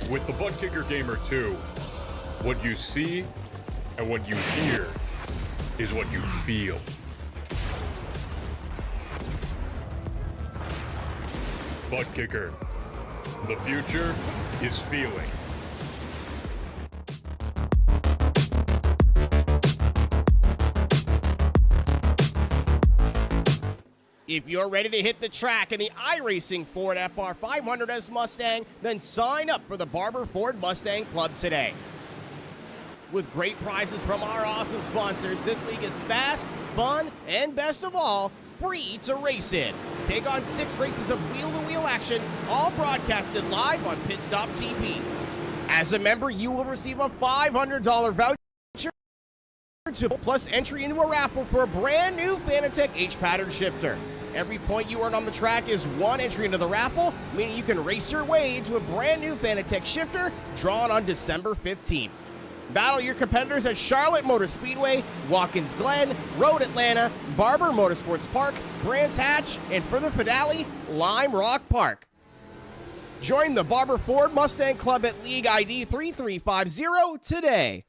With the Buttkicker Gamer 2, what you see and what you hear is what you feel. Buttkicker. The future is feeling. If you're ready to hit the track in the iRacing Ford FR500S Mustang, then sign up for the Barber Ford Mustang Club today. With great prizes from our awesome sponsors, this league is fast, fun, and best of all, free to race in. Take on 6 races of wheel-to-wheel action, all broadcasted live on Pit Stop TV. As a member, you will receive a $500 voucher plus entry into a raffle for a brand new Fanatec H-pattern shifter. Every point you earn on the track is 1 entry into the raffle, meaning you can race your way into a brand new Fanatec shifter drawn on December 15th. Battle your competitors at Charlotte Motor Speedway, Watkins Glen, Road Atlanta, Barber Motorsports Park, Brands Hatch, and for the finale, Lime Rock Park. Join the Barber Ford Mustang Club at League ID 3350 today.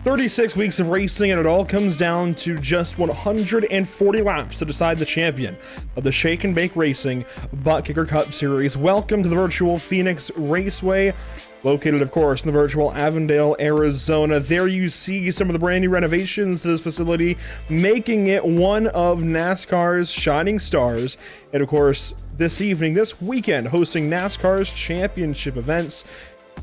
36 weeks of racing, and it all comes down to just 140 laps to decide the champion of the Shake and Bake Racing Buttkicker Cup Series. Welcome to the virtual Phoenix Raceway, located, of course, in the virtual Avondale, Arizona. There you see some of the brand new renovations to this facility, making it one of NASCAR's shining stars. And, of course, this weekend, hosting NASCAR's championship events,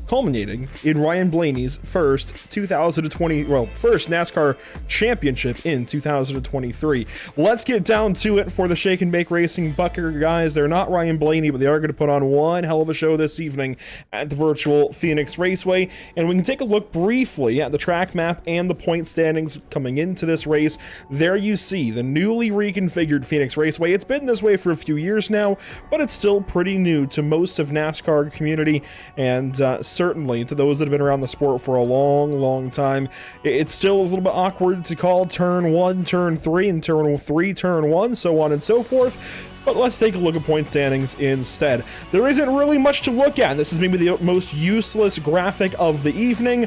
culminating in Ryan Blaney's first NASCAR championship in 2023. Let's get down to it for the Shake and Bake Racing Buttkicker guys. They're not Ryan Blaney, but they are going to put on one hell of a show this evening at the virtual Phoenix Raceway. And we can take a look briefly at the track map and the point standings coming into this race. There you see the newly reconfigured Phoenix Raceway. It's been this way for a few years now, but it's still pretty new to most of NASCAR community, and certainly to those that have been around the sport for a long time. It still is a little bit awkward to call turn 1 turn 3 and turn 3 turn 1, so on and so forth. But let's take a look at point standings instead. There isn't really much to look at. This is maybe the most useless graphic of the evening.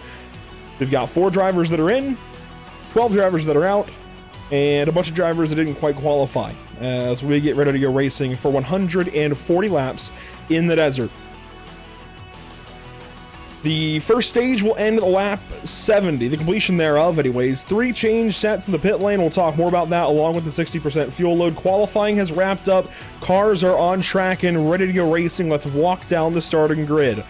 We've got 4 drivers that are in, 12 drivers that are out, and a bunch of drivers that didn't quite qualify as we get ready to go racing for 140 laps in the desert. The first stage will end at lap 70, the completion thereof anyways. 3 change sets in the pit lane. We'll talk more about that along with the 60% fuel load. Qualifying has wrapped up. Cars are on track and ready to go racing. Let's walk down the starting grid.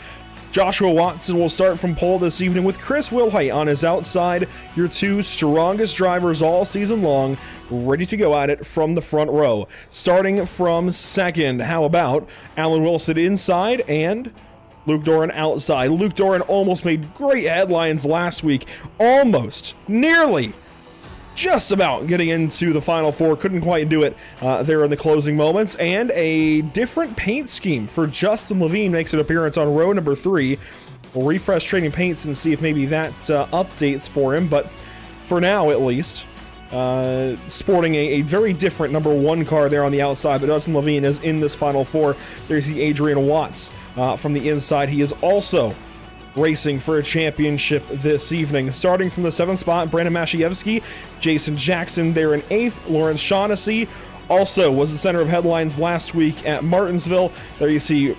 Joshua Watson will start from pole this evening with Chris Wilhite on his outside. Your 2 strongest drivers all season long, ready to go at it from the front row. Starting from second, how about Alan Wilson inside and Luke Doran outside. Luke Doran almost made great headlines last week. Nearly, just about getting into the Final Four. Couldn't quite do it there in the closing moments. And a different paint scheme for Justin Levine makes an appearance on row number 3. We'll refresh Trading Paints and see if maybe that updates for him. But for now, at least, sporting a very different number 1 car there on the outside, but Justin Levine is in this Final Four. There's the Adrian Watts from the inside. He is also racing for a championship this evening. Starting from the 7th spot, Brandon Mashievsky, Jason Jackson there in 8th. Lawrence Shaughnessy also was the center of headlines last week at Martinsville. There you see,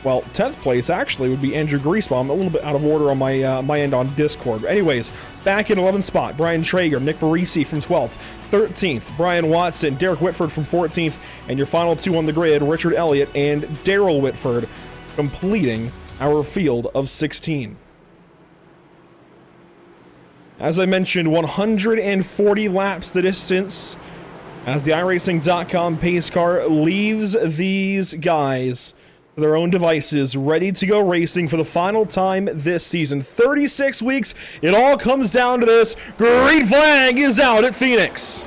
well, 10th place actually would be Andrew Griesbaum, a little bit out of order on my end on Discord. Anyways, back in 11th spot, Brian Traeger, Nick Barisi from 12th. 13th, Brian Watson, Derek Whitford from 14th, and your final 2 on the grid, Richard Elliott and Daryl Whitford, completing our field of 16. As I mentioned, 140 laps the distance as the iRacing.com pace car leaves these guys to their own devices, ready to go racing for the final time this season. 36 weeks, it all comes down to this. Green flag is out at Phoenix.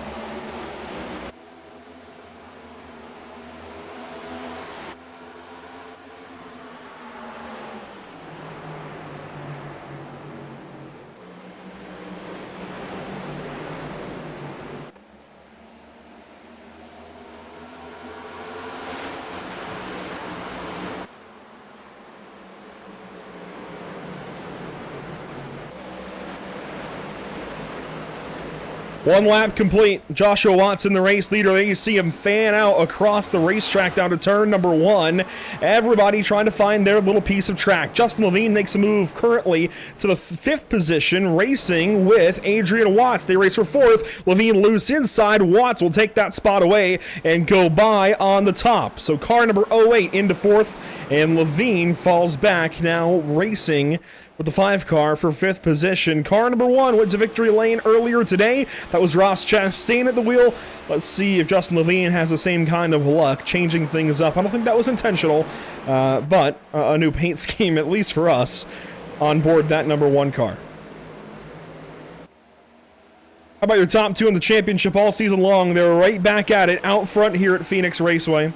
One lap complete. Joshua Watson, the race leader. There you see him fan out across the racetrack down to turn number 1. Everybody trying to find their little piece of track. Justin Levine makes a move currently to the 5th position, racing with Adrian Watts. They race for 4th. Levine loose inside. Watts will take that spot away and go by on the top. So car number 08 into 4th, and Levine falls back, now racing with the 5 car for 5th position. Car number 1 went to victory lane earlier today. That was Ross Chastain at the wheel. Let's see if Justin Levine has the same kind of luck, changing things up. I don't think that was intentional, but a new paint scheme, at least for us, on board that number 1 car. How about your top 2 in the championship all season long? They're right back at it out front here at Phoenix Raceway.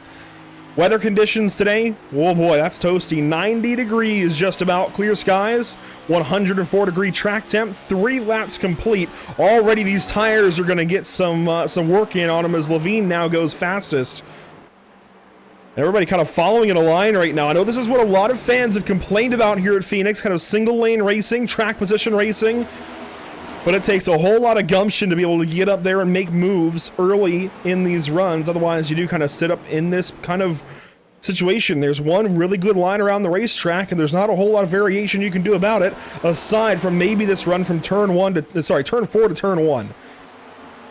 Weather conditions today, oh boy, that's toasty. 90 degrees, just about, clear skies, 104 degree track temp, 3 laps complete. Already these tires are going to get some work in on them as Levine now goes fastest. Everybody kind of following in a line right now. I know this is what a lot of fans have complained about here at Phoenix, kind of single lane racing, track position racing. But it takes a whole lot of gumption to be able to get up there and make moves early in these runs. Otherwise, you do kind of sit up in this kind of situation. There's one really good line around the racetrack, and there's not a whole lot of variation you can do about it, aside from maybe this run from turn 4 to turn 1.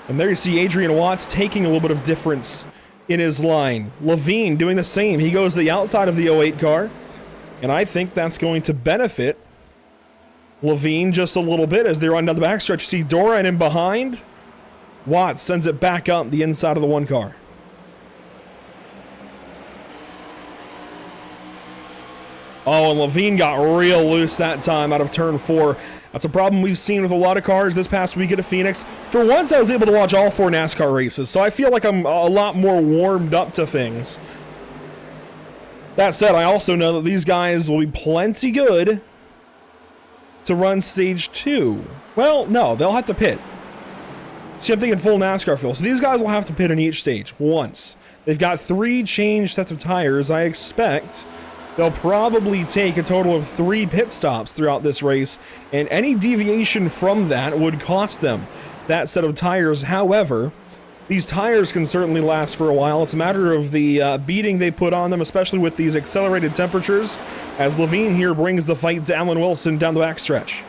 And there you see Adrian Watts taking a little bit of difference in his line. Levine doing the same. He goes to the outside of the 08 car, and I think that's going to benefit Levine just a little bit as they run down the backstretch. You see Doran in behind. Watts sends it back up the inside of the 1 car. Oh, and Levine got real loose that time out of turn 4. That's a problem we've seen with a lot of cars this past week at Phoenix. For once, I was able to watch all 4 NASCAR races, so I feel like I'm a lot more warmed up to things. That said, I also know that these guys will be plenty good to run stage 2. Well, no, they'll have to pit. See, I'm thinking full NASCAR field. So these guys will have to pit in each stage once. They've got 3 changed sets of tires. I expect they'll probably take a total of 3 pit stops throughout this race, and any deviation from that would cost them that set of tires. However, these tires can certainly last for a while. It's a matter of the beating they put on them, especially with these accelerated temperatures, as Levine here brings the fight to Alan Wilson down the backstretch.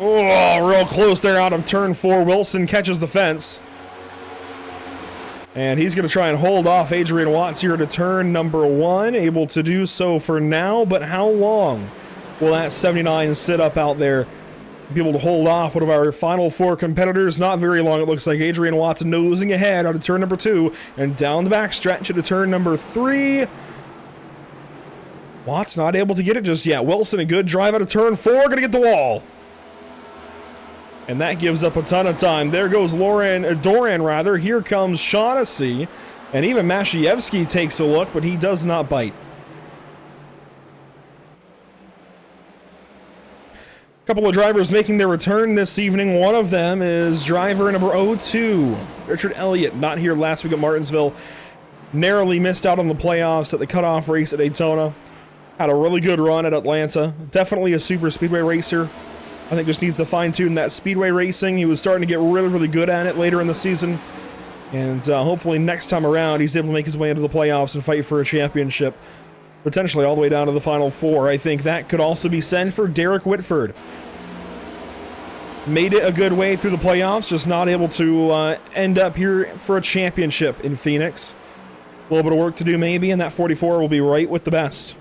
Oh, real close there out of turn 4. Wilson catches the fence. And he's going to try and hold off Adrian Watts here to turn number 1. Able to do so for now, but how long will that 79 sit up out there? Be able to hold off one of our final 4 competitors? Not very long, it looks like. Adrian Watts nosing ahead out of turn number 2 and down the backstretch into turn number 3. Watts not able to get it just yet. Wilson, a good drive out of turn 4, going to get the wall. And that gives up a ton of time. There goes Doran rather. Here comes Shaughnessy. And even Mashievsky takes a look, but he does not bite. A couple of drivers making their return this evening. One of them is driver number 02, Richard Elliott, not here last week at Martinsville. Narrowly missed out on the playoffs at the cutoff race at Daytona. Had a really good run at Atlanta. Definitely a super speedway racer. I think just needs to fine-tune that speedway racing. He was starting to get really, really good at it later in the season. And hopefully next time around, he's able to make his way into the playoffs and fight for a championship. Potentially all the way down to the Final 4. I think that could also be said for Derek Whitford. Made it a good way through the playoffs, just not able to end up here for a championship in Phoenix. A little bit of work to do maybe, and that 44 will be right with the best.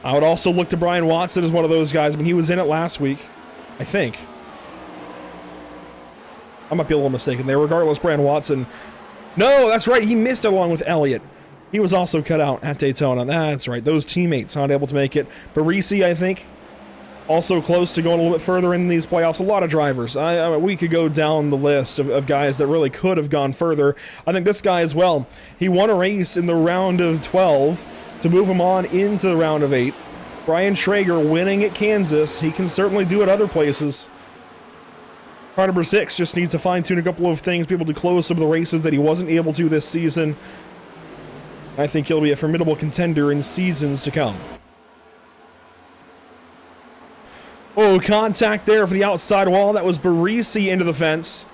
I would also look to Brian Watson as one of those guys. I mean, he was in it last week, I think. I might be a little mistaken there. Regardless, Brian Watson. No, that's right. He missed it along with Elliott. He was also cut out at Daytona. That's right. Those teammates not able to make it. Barisi, I think, also close to going a little bit further in these playoffs. A lot of drivers. We could go down the list of guys that really could have gone further. I think this guy as well. He won a race in the round of 12 to move him on into the round of 8. Brian Traeger winning at Kansas. He can certainly do it other places. Car number 6 just needs to fine-tune a couple of things, be able to close some of the races that he wasn't able to this season. I think he'll be a formidable contender in seasons to come. Oh, contact there for the outside wall. That was Barisi into the fence.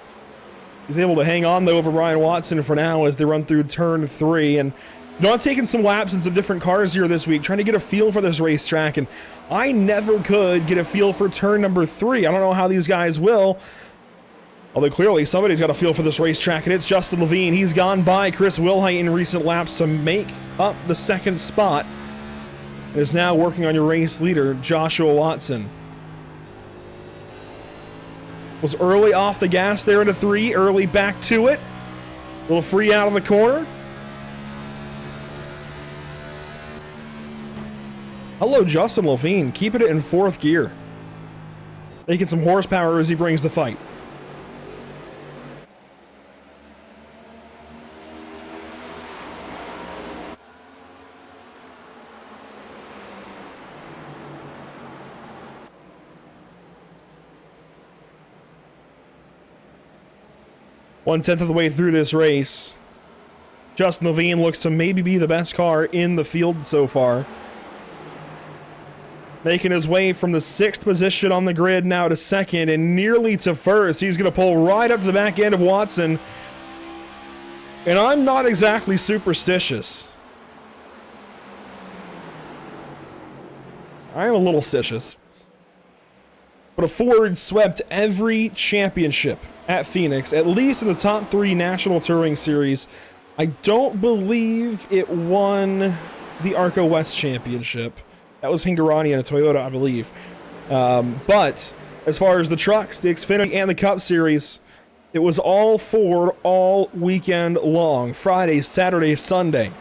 He's able to hang on, though, over Brian Watson for now as they run through turn 3. And I'm taking some laps in some different cars here this week, trying to get a feel for this racetrack, and I never could get a feel for turn number 3. I don't know how these guys will, although clearly somebody's got a feel for this racetrack, and it's Justin Levine. He's gone by Chris Wilhite in recent laps to make up the 2nd spot, and is now working on your race leader, Joshua Watson. Was early off the gas there into 3, early back to it. A little free out of the corner. Hello, Justin Levine, keeping it in 4th gear. Making some horsepower as he brings the fight. One-tenth of the way through this race. Justin Levine looks to maybe be the best car in the field so far. Making his way from the 6th position on the grid now to 2nd and nearly to 1st. He's going to pull right up to the back end of Watson. And I'm not exactly superstitious. I am a little stitious. But a Ford swept every championship at Phoenix, at least in the top 3 National Touring Series. I don't believe it won the ARCA West Championship. That was Hingorani and a Toyota, I believe. But as far as the trucks, the Xfinity and the Cup Series, it was all Ford all weekend long. Friday, Saturday, Sunday.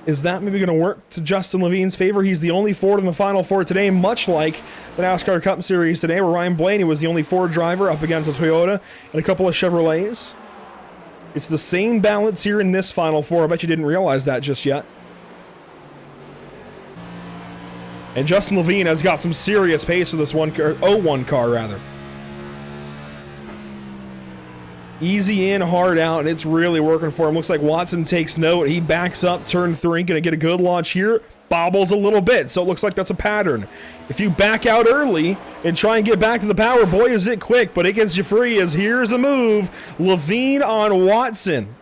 Is that maybe going to work to Justin Levine's favor? He's the only Ford in the Final Four today, much like the NASCAR Cup Series today, where Ryan Blaney was the only Ford driver up against a Toyota and a couple of Chevrolets. It's the same balance here in this Final Four. I bet you didn't realize that just yet. And Justin Levine has got some serious pace with this 01 car, rather. Easy in, hard out, and it's really working for him. Looks like Watson takes note. He backs up, turn 3, gonna get a good launch here. Bobbles a little bit, so it looks like that's a pattern. If you back out early and try and get back to the power, boy, is it quick, but it gets you free as here's a move. Levine on Watson.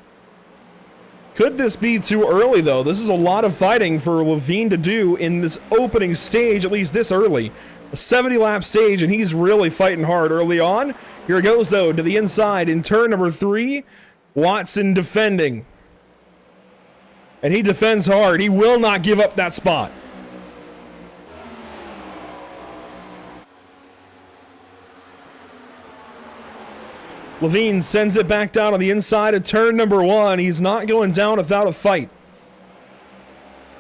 Could this be too early, though? This is a lot of fighting for Levine to do in this opening stage, at least this early. A 70-lap stage, and he's really fighting hard early on. Here it goes, though, to the inside in turn number 3. Watson defending. And he defends hard. He will not give up that spot. Levine sends it back down on the inside of turn number 1. He's not going down without a fight.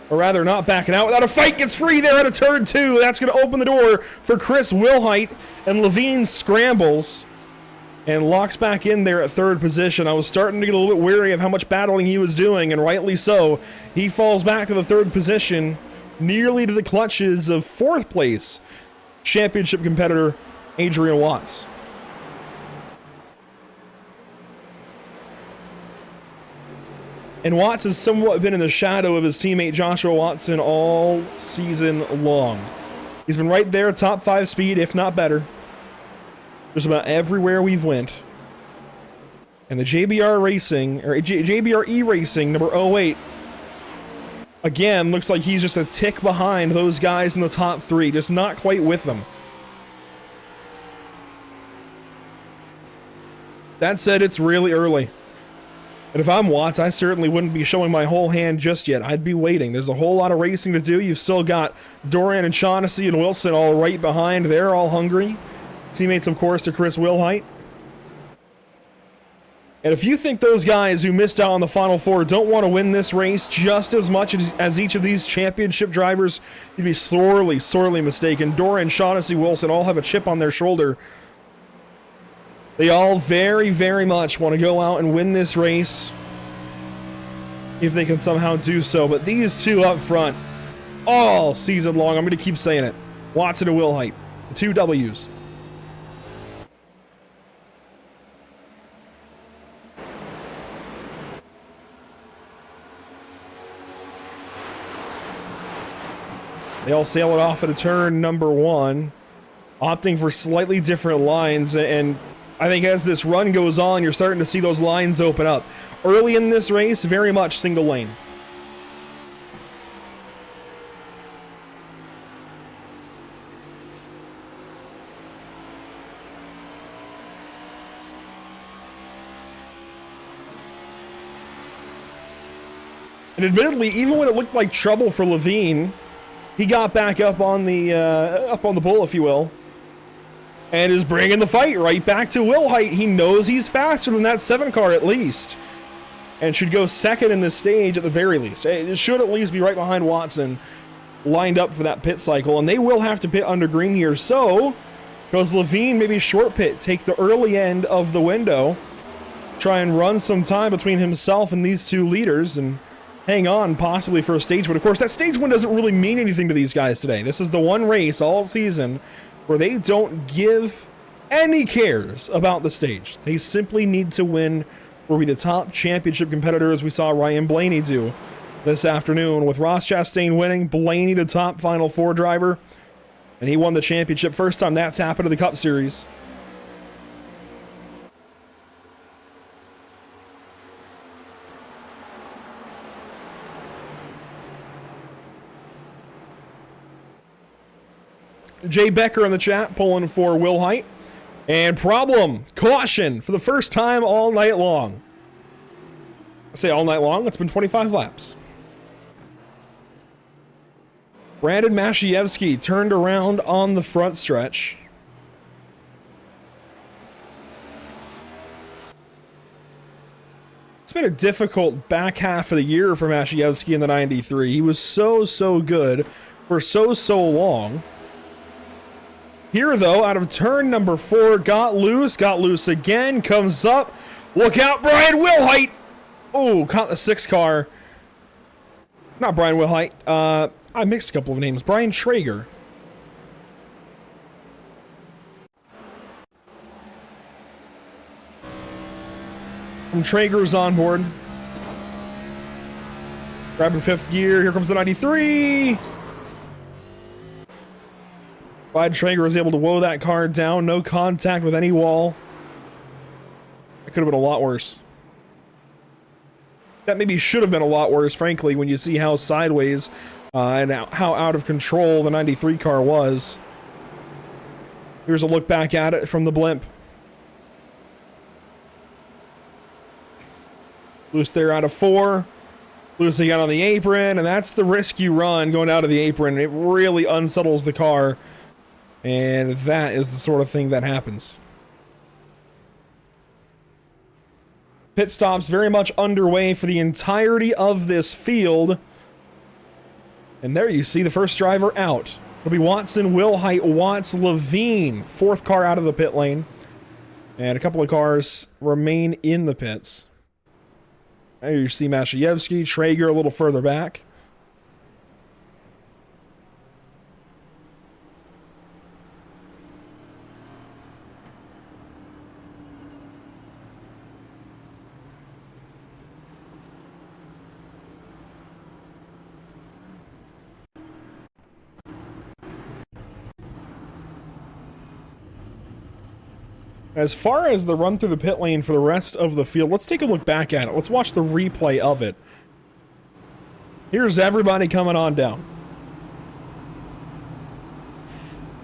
Or rather, not backing out without a fight. Gets free there at a turn 2. That's going to open the door for Chris Wilhite. And Levine scrambles and locks back in there at 3rd position. I was starting to get a little bit weary of how much battling he was doing, and rightly so. He falls back to the 3rd position, nearly to the clutches of 4th place championship competitor Adrian Watts. And Watts has somewhat been in the shadow of his teammate Joshua Watson all season long. He's been right there, top 5 speed, if not better. Just about everywhere we've went. And the JBR Racing, or JBR E-Racing, number 08, again, looks like he's just a tick behind those guys in the top 3, just not quite with them. That said, it's really early. And if I'm Watts, I certainly wouldn't be showing my whole hand just yet. I'd be waiting. There's a whole lot of racing to do. You've still got Doran and Shaughnessy and Wilson all right behind. They're all hungry. Teammates, of course, to Chris Wilhite. And if you think those guys who missed out on the Final Four don't want to win this race just as much as each of these championship drivers, you'd be sorely mistaken. Doran, Shaughnessy, Wilson all have a chip on their shoulder. They all very, very much want to go out and win this race if they can somehow do so. But these two up front, all season long, I'm going to keep saying it. Watson and Wilhite, the 2 W's. They all sail it off at a turn number 1, opting for slightly different lines, and I think as this run goes on, you're starting to see those lines open up. Early in this race, very much single lane. And admittedly, even when it looked like trouble for Levine, he got back up on the bull, if you will, and is bringing the fight right back to Wilhite. He knows he's faster than that 7 car at least, and should go 2nd in this stage at the very least. It should at least be right behind Watson, lined up for that pit cycle, and they will have to pit under green here. So, goes Levine, maybe short pit, take the early end of the window, try and run some time between himself and these 2 leaders, and hang on possibly for a stage win. Of course, that stage win doesn't really mean anything to these guys today. This is the one race all season where they don't give any cares about the stage. They simply need to win will be the top championship competitor, as we saw Ryan Blaney do this afternoon. With Ross Chastain winning, Blaney the top Final Four driver, and he won the championship. First time that's happened in the Cup Series. Jay Becker in the chat pulling for Will Height. And problem, caution for the first time all night long. I say all night long, it's been 25 laps. Brandon Mashievsky turned around on the front stretch. It's been a difficult back half of the year for Mashievsky in the 93. He was so good for so long. Here, though, out of turn number 4, got loose again, comes up. Look out, Brian Wilhite! Oh, caught the 6 car. Not Brian Wilhite. I mixed a couple of names. Brian Traeger. From Traeger's on board. Grabbing 5th gear. Here comes the 93. Clyde Traeger was able to woe that car down. No contact with any wall. That could have been a lot worse. That maybe should have been a lot worse, frankly, when you see how sideways and how out of control the 93 car was. Here's a look back at it from the blimp. Loose there out of 4. Loose again on the apron, and that's the risk you run going out of the apron. It really unsettles the car. And that is the sort of thing that happens. Pit stops very much underway for the entirety of this field. And there you see the first driver out. It'll be Watson, Wilhite, Watts, Levine. 4th car out of the pit lane. And a couple of cars remain in the pits. There you see Mashievsky, Traeger a little further back. As far as the run through the pit lane for the rest of the field, let's take a look back at it. Let's watch the replay of it. Here's everybody coming on down.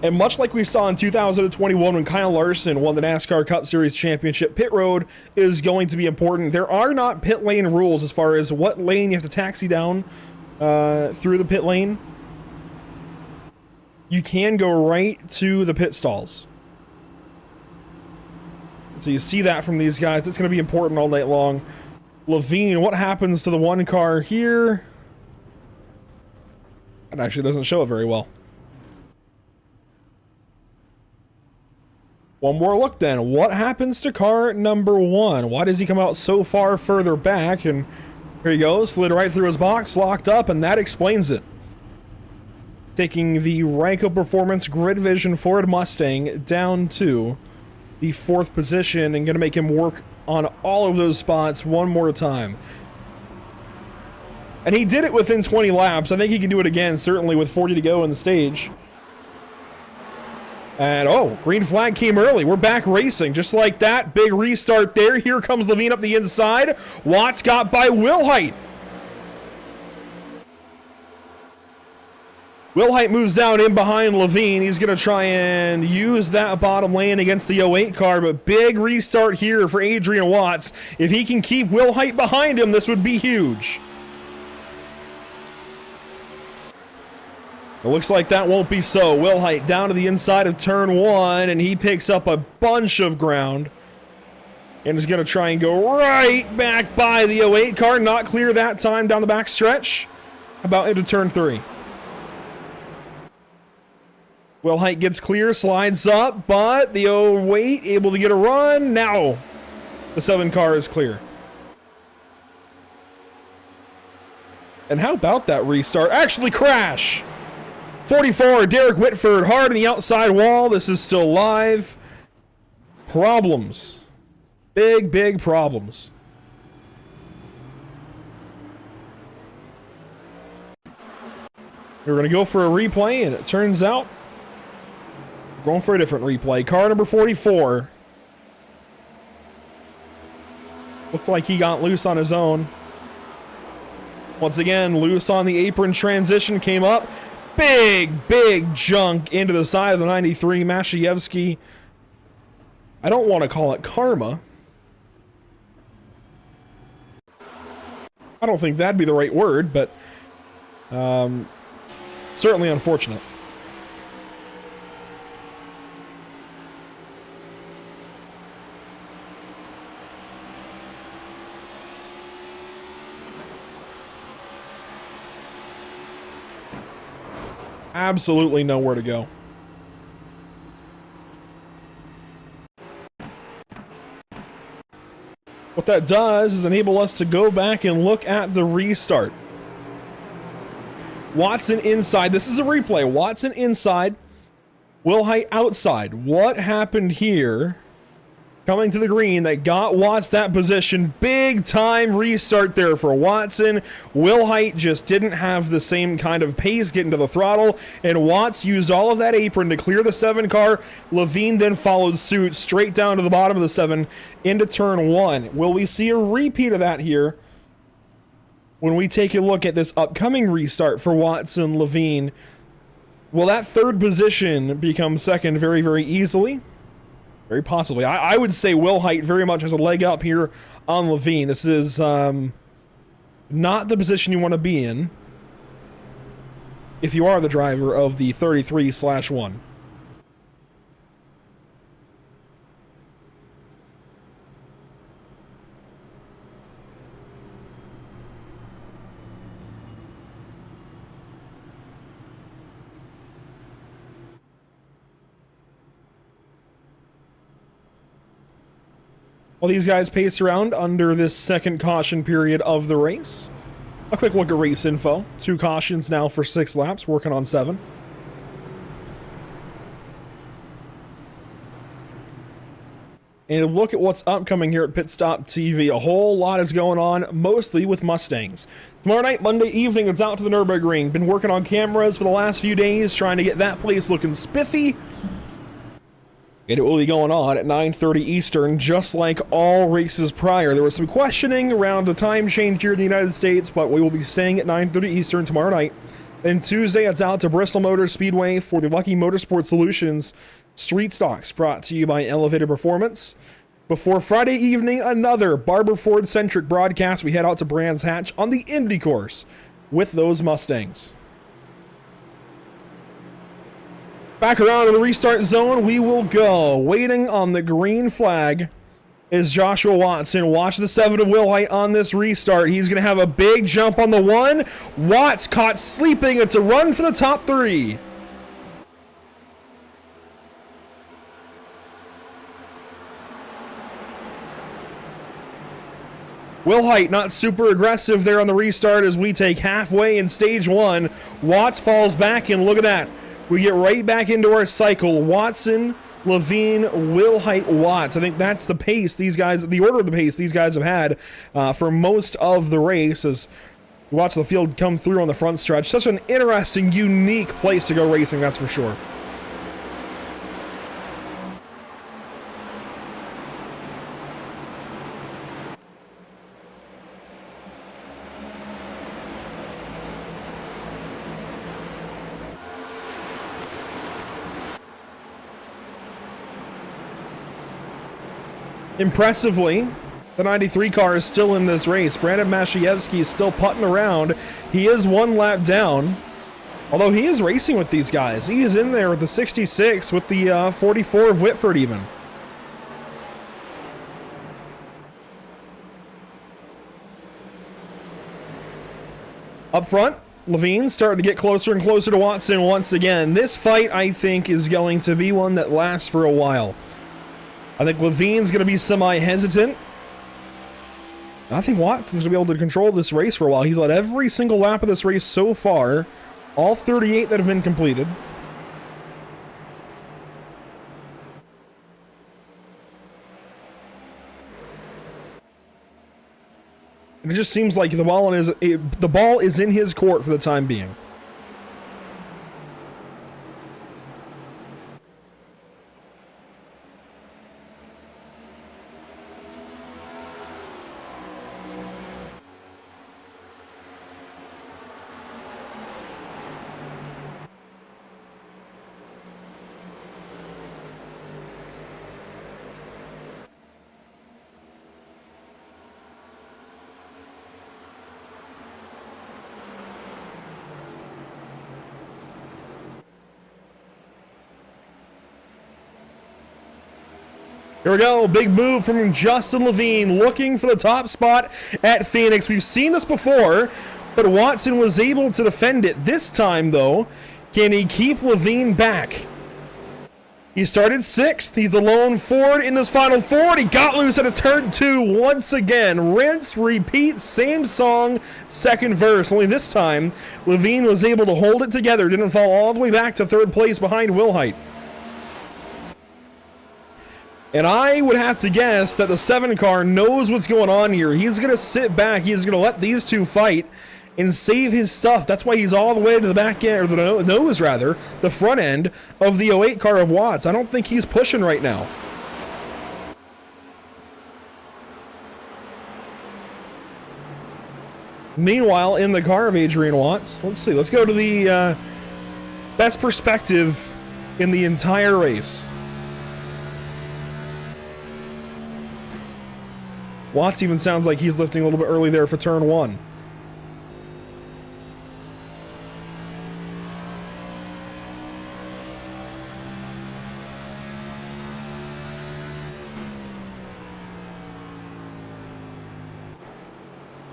And much like we saw in 2021 when Kyle Larson won the NASCAR Cup Series Championship, pit road is going to be important. There are not pit lane rules as far as what lane you have to taxi down through the pit lane. You can go right to the pit stalls. So you see that from these guys. It's going to be important all night long. Levine, what happens to the 1 car here? It actually doesn't show it very well. One more look then. What happens to car number 1? Why does he come out so far further back? And here he goes, slid right through his box, locked up, and that explains it. Taking the Ryko Performance Grid Vision Ford Mustang down to the 4th position and going to make him work on all of those spots one more time. And he did it within 20 laps. I think he can do it again, certainly with 40 to go in the stage. And oh, green flag came early. We're back racing just like that. Big restart there. Here comes Levine up the inside. Watts got by Wilhite. Wilhite moves down in behind Levine. He's going to try and use that bottom lane against the 08 car, but big restart here for Adrian Watts. If he can keep Wilhite behind him, this would be huge. It looks like that won't be so. Wilhite down to the inside of turn 1, and he picks up a bunch of ground. And is going to try and go right back by the 08 car. Not clear that time down the back stretch. About into turn 3. Wilhite gets clear, slides up, but the 08 able to get a run. Now the 7 car is clear. And how about that restart? Actually crash! 44, Derek Whitford, hard on the outside wall. This is still live. Problems. Big problems. We were going to go for a replay, and it turns out we're going for a different replay. Car number 44. Looked like he got loose on his own. Once again, loose on the apron transition, came up. Big junk into the side of the 93. Mashayevsky. I don't want to call it karma. I don't think that'd be the right word, but certainly unfortunate. Absolutely nowhere to go. What that does is enable us to go back and look at the restart. Watson inside. This is a replay. Watson inside. Wilhite outside. What happened here? Coming to the green that got Watts that position. Big time restart there for Watson. Wilhite just didn't have the same kind of pace getting to the throttle, and Watts used all of that apron to clear the 7 car. Levine then followed suit straight down to the bottom of the 7 into turn 1. Will we see a repeat of that here when we take a look at this upcoming restart for Watson Levine? Will that third position become second very, very easily? Very possibly. I would say Wilhite very much has a leg up here on Levine. This is not the position you want to be in if you are the driver of the 33/1. While these guys pace around under this second caution period of the race, a quick look at race info. 2 cautions now for 6 laps, working on 7. And a look at what's upcoming here at Pit Stop TV. A whole lot is going on, mostly with Mustangs. Tomorrow night, Monday evening, it's out to the Nürburgring. Been working on cameras for the last few days, trying to get that place looking spiffy. And it will be going on at 9:30 Eastern, just like all races prior. There was some questioning around the time change here in the United States, but we will be staying at 9:30 Eastern tomorrow night. Then Tuesday, it's out to Bristol Motor Speedway for the Lucky Motorsport Solutions Street Stocks, brought to you by Elevated Performance. Before Friday evening, another Barber Ford-centric broadcast. We head out to Brands Hatch on the Indy course with those Mustangs. Back around in the restart zone, we will go. Waiting on the green flag is Joshua Watson. Watch the 7 of Wilhite on this restart. He's going to have a big jump on the 1. Watts caught sleeping. It's a run for the top 3. Wilhite not super aggressive there on the restart as we take halfway in stage 1. Watts falls back, and look at that. We get right back into our cycle. Watson, Levine, Wilhite, Watts. I think that's the pace these guys, the order of the pace these guys have had for most of the race as we watch the field come through on the front stretch. Such an interesting, unique place to go racing, that's for sure. Impressively, the 93 car is still in this race. Brandon Mashayevsky is still putting around. He is 1 lap down, although he is racing with these guys. He is in there with the 66, with the 44 of Whitford even. Up front, Levine starting to get closer and closer to Watson once again. This fight, I think, is going to be one that lasts for a while. I think Levine's going to be semi-hesitant. I think Watson's going to be able to control this race for a while. He's led every single lap of this race so far, all 38 that have been completed. And it just seems like the ball is in his court for the time being. Here we go, big move from Justin Levine, looking for the top spot at Phoenix. We've seen this before, but Watson was able to defend it. This time, though, can he keep Levine back? He started 6th. He's the lone Ford in this final Ford. He got loose at a turn 2 once again. Rinse, repeat, same song, second verse. Only this time, Levine was able to hold it together. Didn't fall all the way back to 3rd place behind Wilhite. And I would have to guess that the 7 car knows what's going on here. He's going to sit back. He's going to let these two fight and save his stuff. That's why he's all the way to the back end, or the nose rather, the front end of the 08 car of Watts. I don't think he's pushing right now. Meanwhile, in the car of Adrian Watts, let's see. Let's go to the best perspective in the entire race. Watts even sounds like he's lifting a little bit early there for turn 1.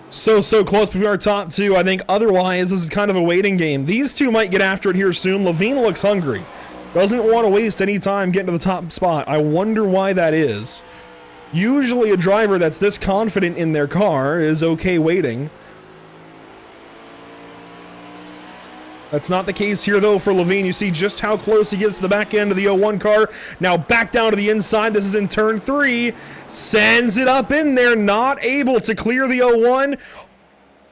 So close between our top two. I think otherwise this is kind of a waiting game. These two might get after it here soon. Levine looks hungry. Doesn't want to waste any time getting to the top spot. I wonder why that is. Usually a driver that's this confident in their car is okay waiting. That's not the case here, though, for Levine. You see just how close he gets to the back end of the 01 car. Now back down to the inside. This is in turn 3. Sends it up in there. Not able to clear the 01.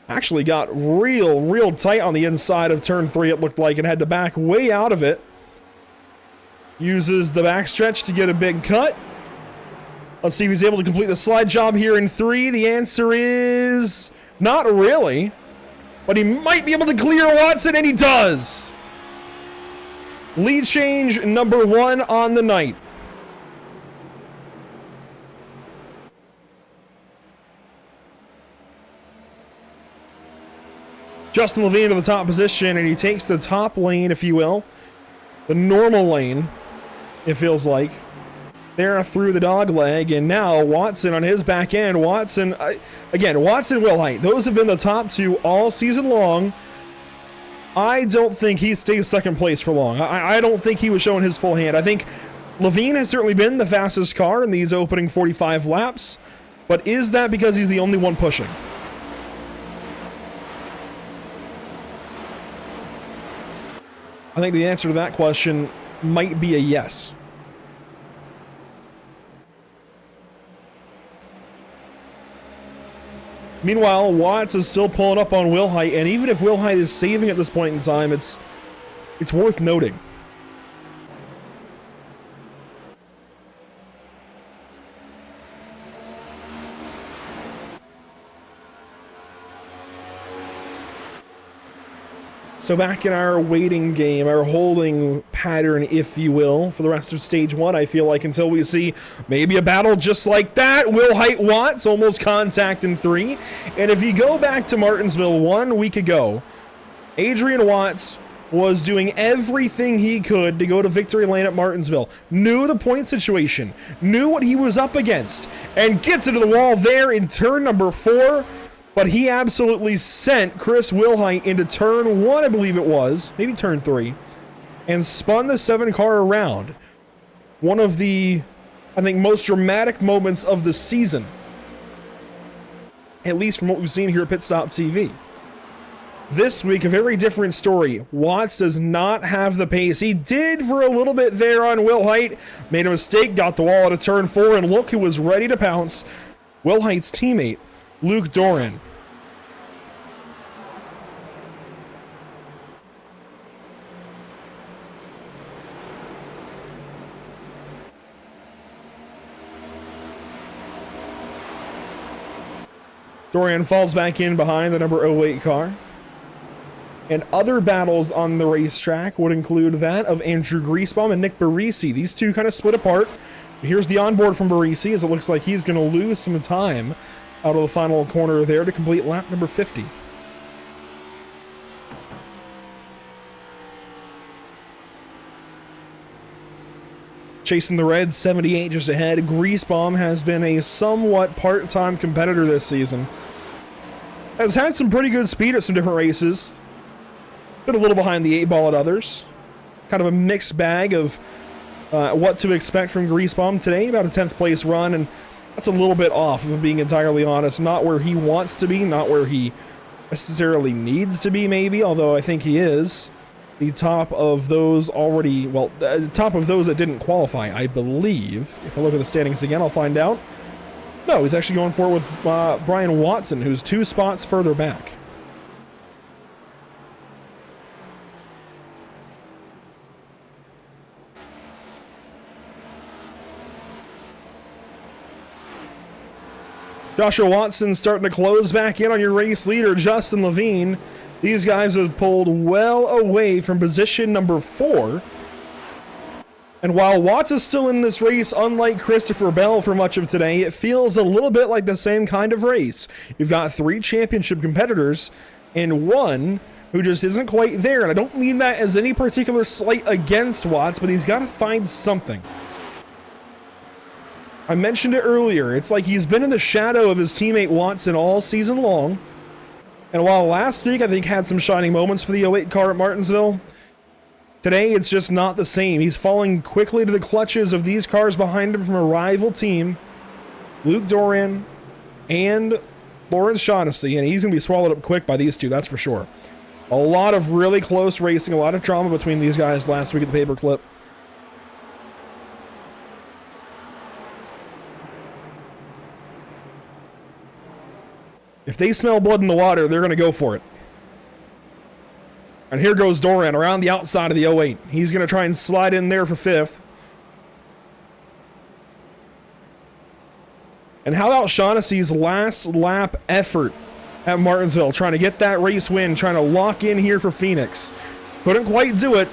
Actually got real tight on the inside of turn 3, it looked like, and had to back way out of it. Uses the backstretch to get a big cut. Let's see if he's able to complete the slide job here in 3. The answer is not really. But he might be able to clear Watson, and he does. Lead change number 1 on the night. Justin Levine to the top position, and he takes the top lane, if you will. The normal lane, it feels like. There through the dog leg, and now Watson on his back end. Watson, again, Watson, Wilhite, those have been the top 2 all season long. I don't think he stays second place for long. I don't think he was showing his full hand. I think Levine has certainly been the fastest car in these opening 45 laps, but is that because he's the only one pushing? I think the answer to that question might be a yes. Meanwhile, Watts is still pulling up on Wilhite, and even if Wilhite is saving at this point in time, it's worth noting. So back in our waiting game, our holding pattern, if you will, for the rest of stage 1, I feel like, until we see maybe a battle just like that. Wilhite Watts, almost contact in 3. And if you go back to Martinsville 1 week ago, Adrian Watts was doing everything he could to go to victory lane at Martinsville. Knew the point situation, knew what he was up against, and gets into the wall there in turn number 4. But he absolutely sent Chris Wilhite into turn 1, I believe it was, maybe turn 3, and spun the 7 car around. One of the, I think, most dramatic moments of the season, at least from what we've seen here at Pit Stop TV. This week, a very different story. Watts does not have the pace. He did for a little bit there on Wilhite, made a mistake, got the wall at a turn 4, and look who was ready to pounce. Wilhite's teammate, Luke Doran. Dorian falls back in behind the number 08 car. And other battles on the racetrack would include that of Andrew Griesbaum and Nick Barisi. These two kind of split apart. Here's the onboard from Barisi, as it looks like he's going to lose some time out of the final corner there to complete lap number 50. chasing the Reds, 78 just ahead. Greasebomb has been a somewhat part-time competitor this season. Has had some pretty good speed at some different races. Been a little behind the 8-ball at others. Kind of a mixed bag of what to expect from Greasebomb today. About a 10th place run, and that's a little bit off, if I'm being entirely honest. Not where he wants to be, not where he necessarily needs to be, maybe, although I think he is. The top of those already, well, the top of those that didn't qualify, I believe. If I look at the standings again, I'll find out. No, he's actually going for it with Brian Watson, who's 2 spots further back. Joshua Watson starting to close back in on your race leader, Justin Levine. These guys have pulled well away from position number 4. And while Watts is still in this race, unlike Christopher Bell for much of today, it feels a little bit like the same kind of race. You've got 3 championship competitors and 1 who just isn't quite there. And I don't mean that as any particular slight against Watts, but he's got to find something. I mentioned it earlier. It's like he's been in the shadow of his teammate Watson all season long. And while last week I think had some shining moments for the 08 car at Martinsville, today it's just not the same. He's falling quickly to the clutches of these cars behind him from a rival team, Luke Doran and Lawrence Shaughnessy, and he's going to be swallowed up quick by these two, that's for sure. A lot of really close racing, a lot of drama between these guys last week at the Paperclip. If they smell blood in the water, they're going to go for it. And here goes Doran around the outside of the 08. He's going to try and slide in there for 5th. And how about Shaughnessy's last lap effort at Martinsville, trying to get that race win, trying to lock in here for Phoenix. Couldn't quite do it,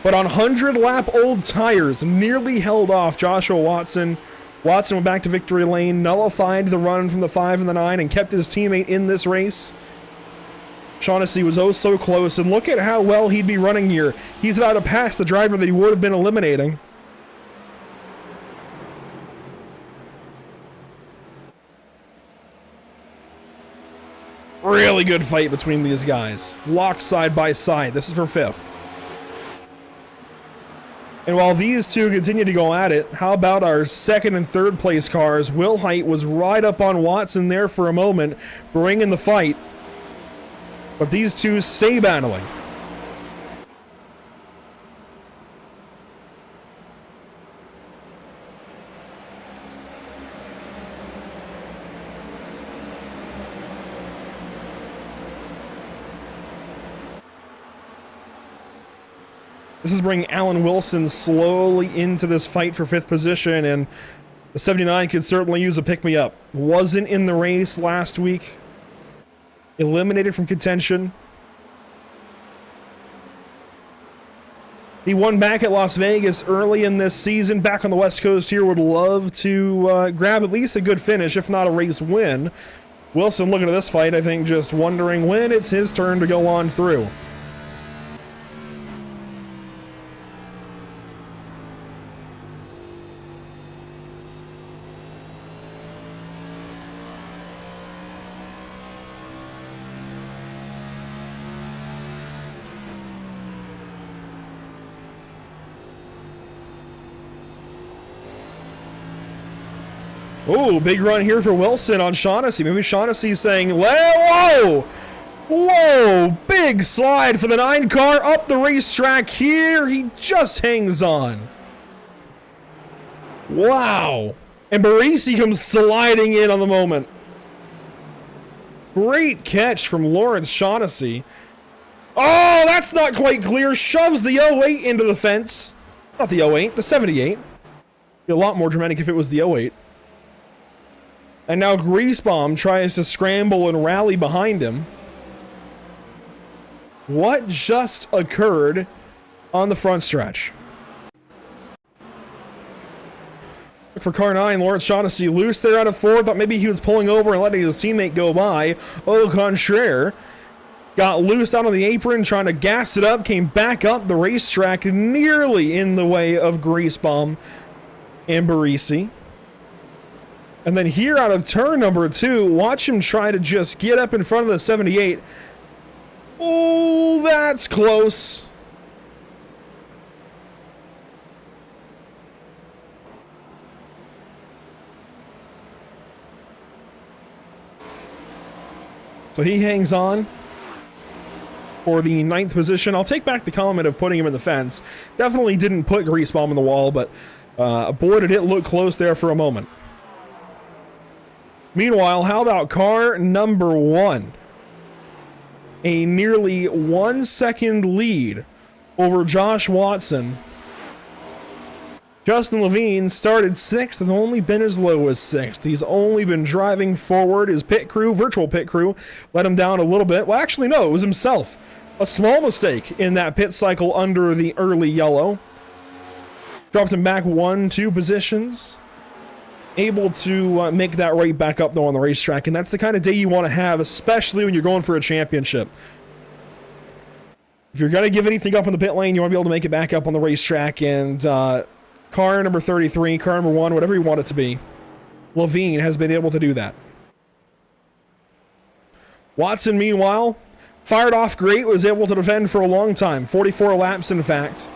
but on 100-lap old tires, nearly held off Joshua Watson. Watson went back to victory lane, nullified the run from the 5 and the 9, and kept his teammate in this race. Shaughnessy was oh so close, and look at how well he'd be running here. He's about to pass the driver that he would have been eliminating. Really good fight between these guys. Locked side by side. This is for 5th. And while these two continue to go at it, how about our 2nd and 3rd place cars? Will Height was right up on Watson there for a moment, bringing the fight. But these two stay battling. This is bringing Alan Wilson slowly into this fight for 5th position, and the 79 could certainly use a pick-me-up. Wasn't in the race last week. Eliminated from contention. He won back at Las Vegas early in this season. Back on the West Coast here, would love to grab at least a good finish, if not a race win. Wilson looking at this fight, I think just wondering when it's his turn to go on through. Oh, big run here for Wilson on Shaughnessy. Maybe Shaughnessy's saying, whoa, whoa, big slide for the 9 car up the racetrack here. He just hangs on. Wow. And Barisi comes sliding in on the moment. Great catch from Lawrence Shaughnessy. Oh, that's not quite clear. Shoves the 08 into the fence. Not the 08, the 78. Be a lot more dramatic if it was the 08. And now Greasebomb tries to scramble and rally behind him. What just occurred on the front stretch? Look for car 9, Lawrence Shaughnessy loose there out of 4. Thought maybe he was pulling over and letting his teammate go by. Au contraire. Got loose out on the apron, trying to gas it up. Came back up the racetrack, nearly in the way of Greasebomb. and Barisi. And then here out of turn number 2, watch him try to just get up in front of the 78. Oh, that's close. So he hangs on for the 9th position. I'll take back the comment of putting him in the fence. Definitely didn't put Grease Bomb in the wall, but boy, did it look close there for a moment. Meanwhile, how about car number 1? A nearly 1 second lead over Josh Watson. Justin Levine started 6th and only been as low as 6th. He's only been driving forward. His pit crew, virtual pit crew, let him down a little bit. Well, actually, no, it was himself. A small mistake in that pit cycle under the early yellow. Dropped him back 1-2 positions. Able to make that right back up, though, on the racetrack. And that's the kind of day you want to have, especially when you're going for a championship. If you're going to give anything up in the pit lane, you want to be able to make it back up on the racetrack. And car number 33, car number 1, whatever you want it to be, Levine has been able to do that. Watson, meanwhile, fired off great, was able to defend for a long time. 44 laps, in fact.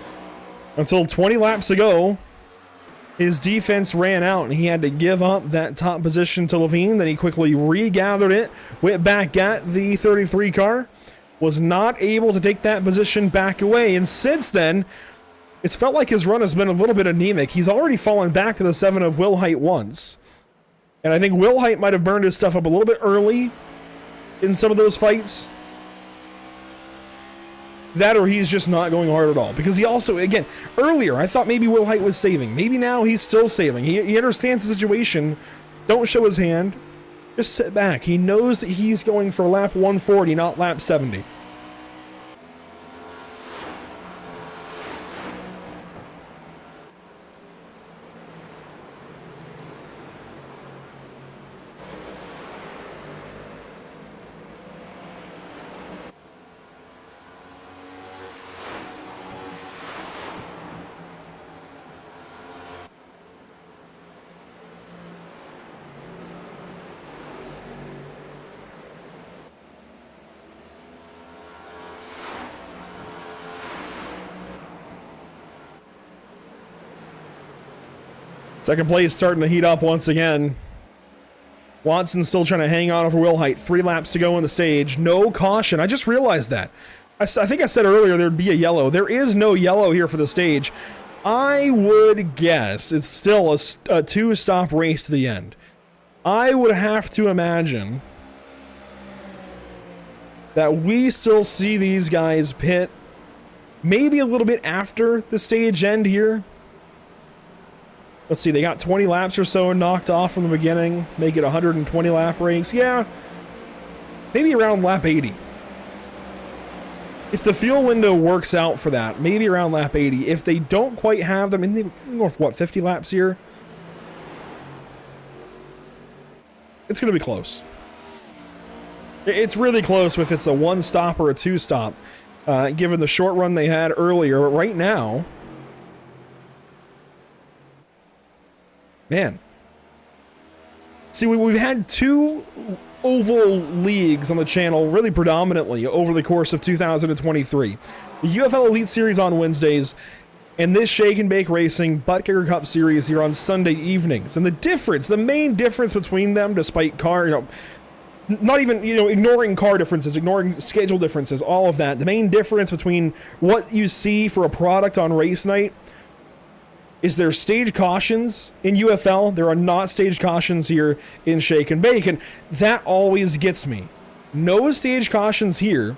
Until 20 laps ago, his defense ran out and he had to give up that top position to Levine. Then he quickly regathered it, went back at the 33 car, was not able to take that position back away. And since then, it's felt like his run has been a little bit anemic. He's already fallen back to the 7 of Will Height once. And I think Will Height might have burned his stuff up a little bit early in some of those fights. That or he's just not going hard at all. Because he also, again, earlier, I thought maybe Will Height was saving. Maybe now he's still saving. He understands the situation. Don't show his hand. Just sit back. He knows that he's going for lap 140, not lap 70. Second place starting to heat up once again. Watson's still trying to hang on over Will Height. 3 laps to go in the stage. No caution. I just realized that. I think I said earlier there'd be a yellow. There is no yellow here for the stage. I would guess it's still a 2-stop race to the end. I would have to imagine that we still see these guys pit maybe a little bit after the stage end here. Let's see, they got 20 laps or so knocked off from the beginning. Make it 120 lap race. Yeah, maybe around lap 80. If the fuel window works out for that, maybe around lap 80. If they don't quite have them, and they go for what, 50 laps here? It's going to be close. It's really close if it's a 1-stop or a 2-stop, given the short run they had earlier. But right now, man. See, we've had 2 oval leagues on the channel really predominantly over the course of 2023. The UFL Elite Series on Wednesdays, and this Shake and Bake Racing Buttkicker Cup Series here on Sunday evenings. And the main difference between them, despite not even, ignoring car differences, ignoring schedule differences, all of that, the main difference between what you see for a product on race night is there stage cautions in UFL. There are not stage cautions here in Shake and Bake, and that always gets me. No stage cautions here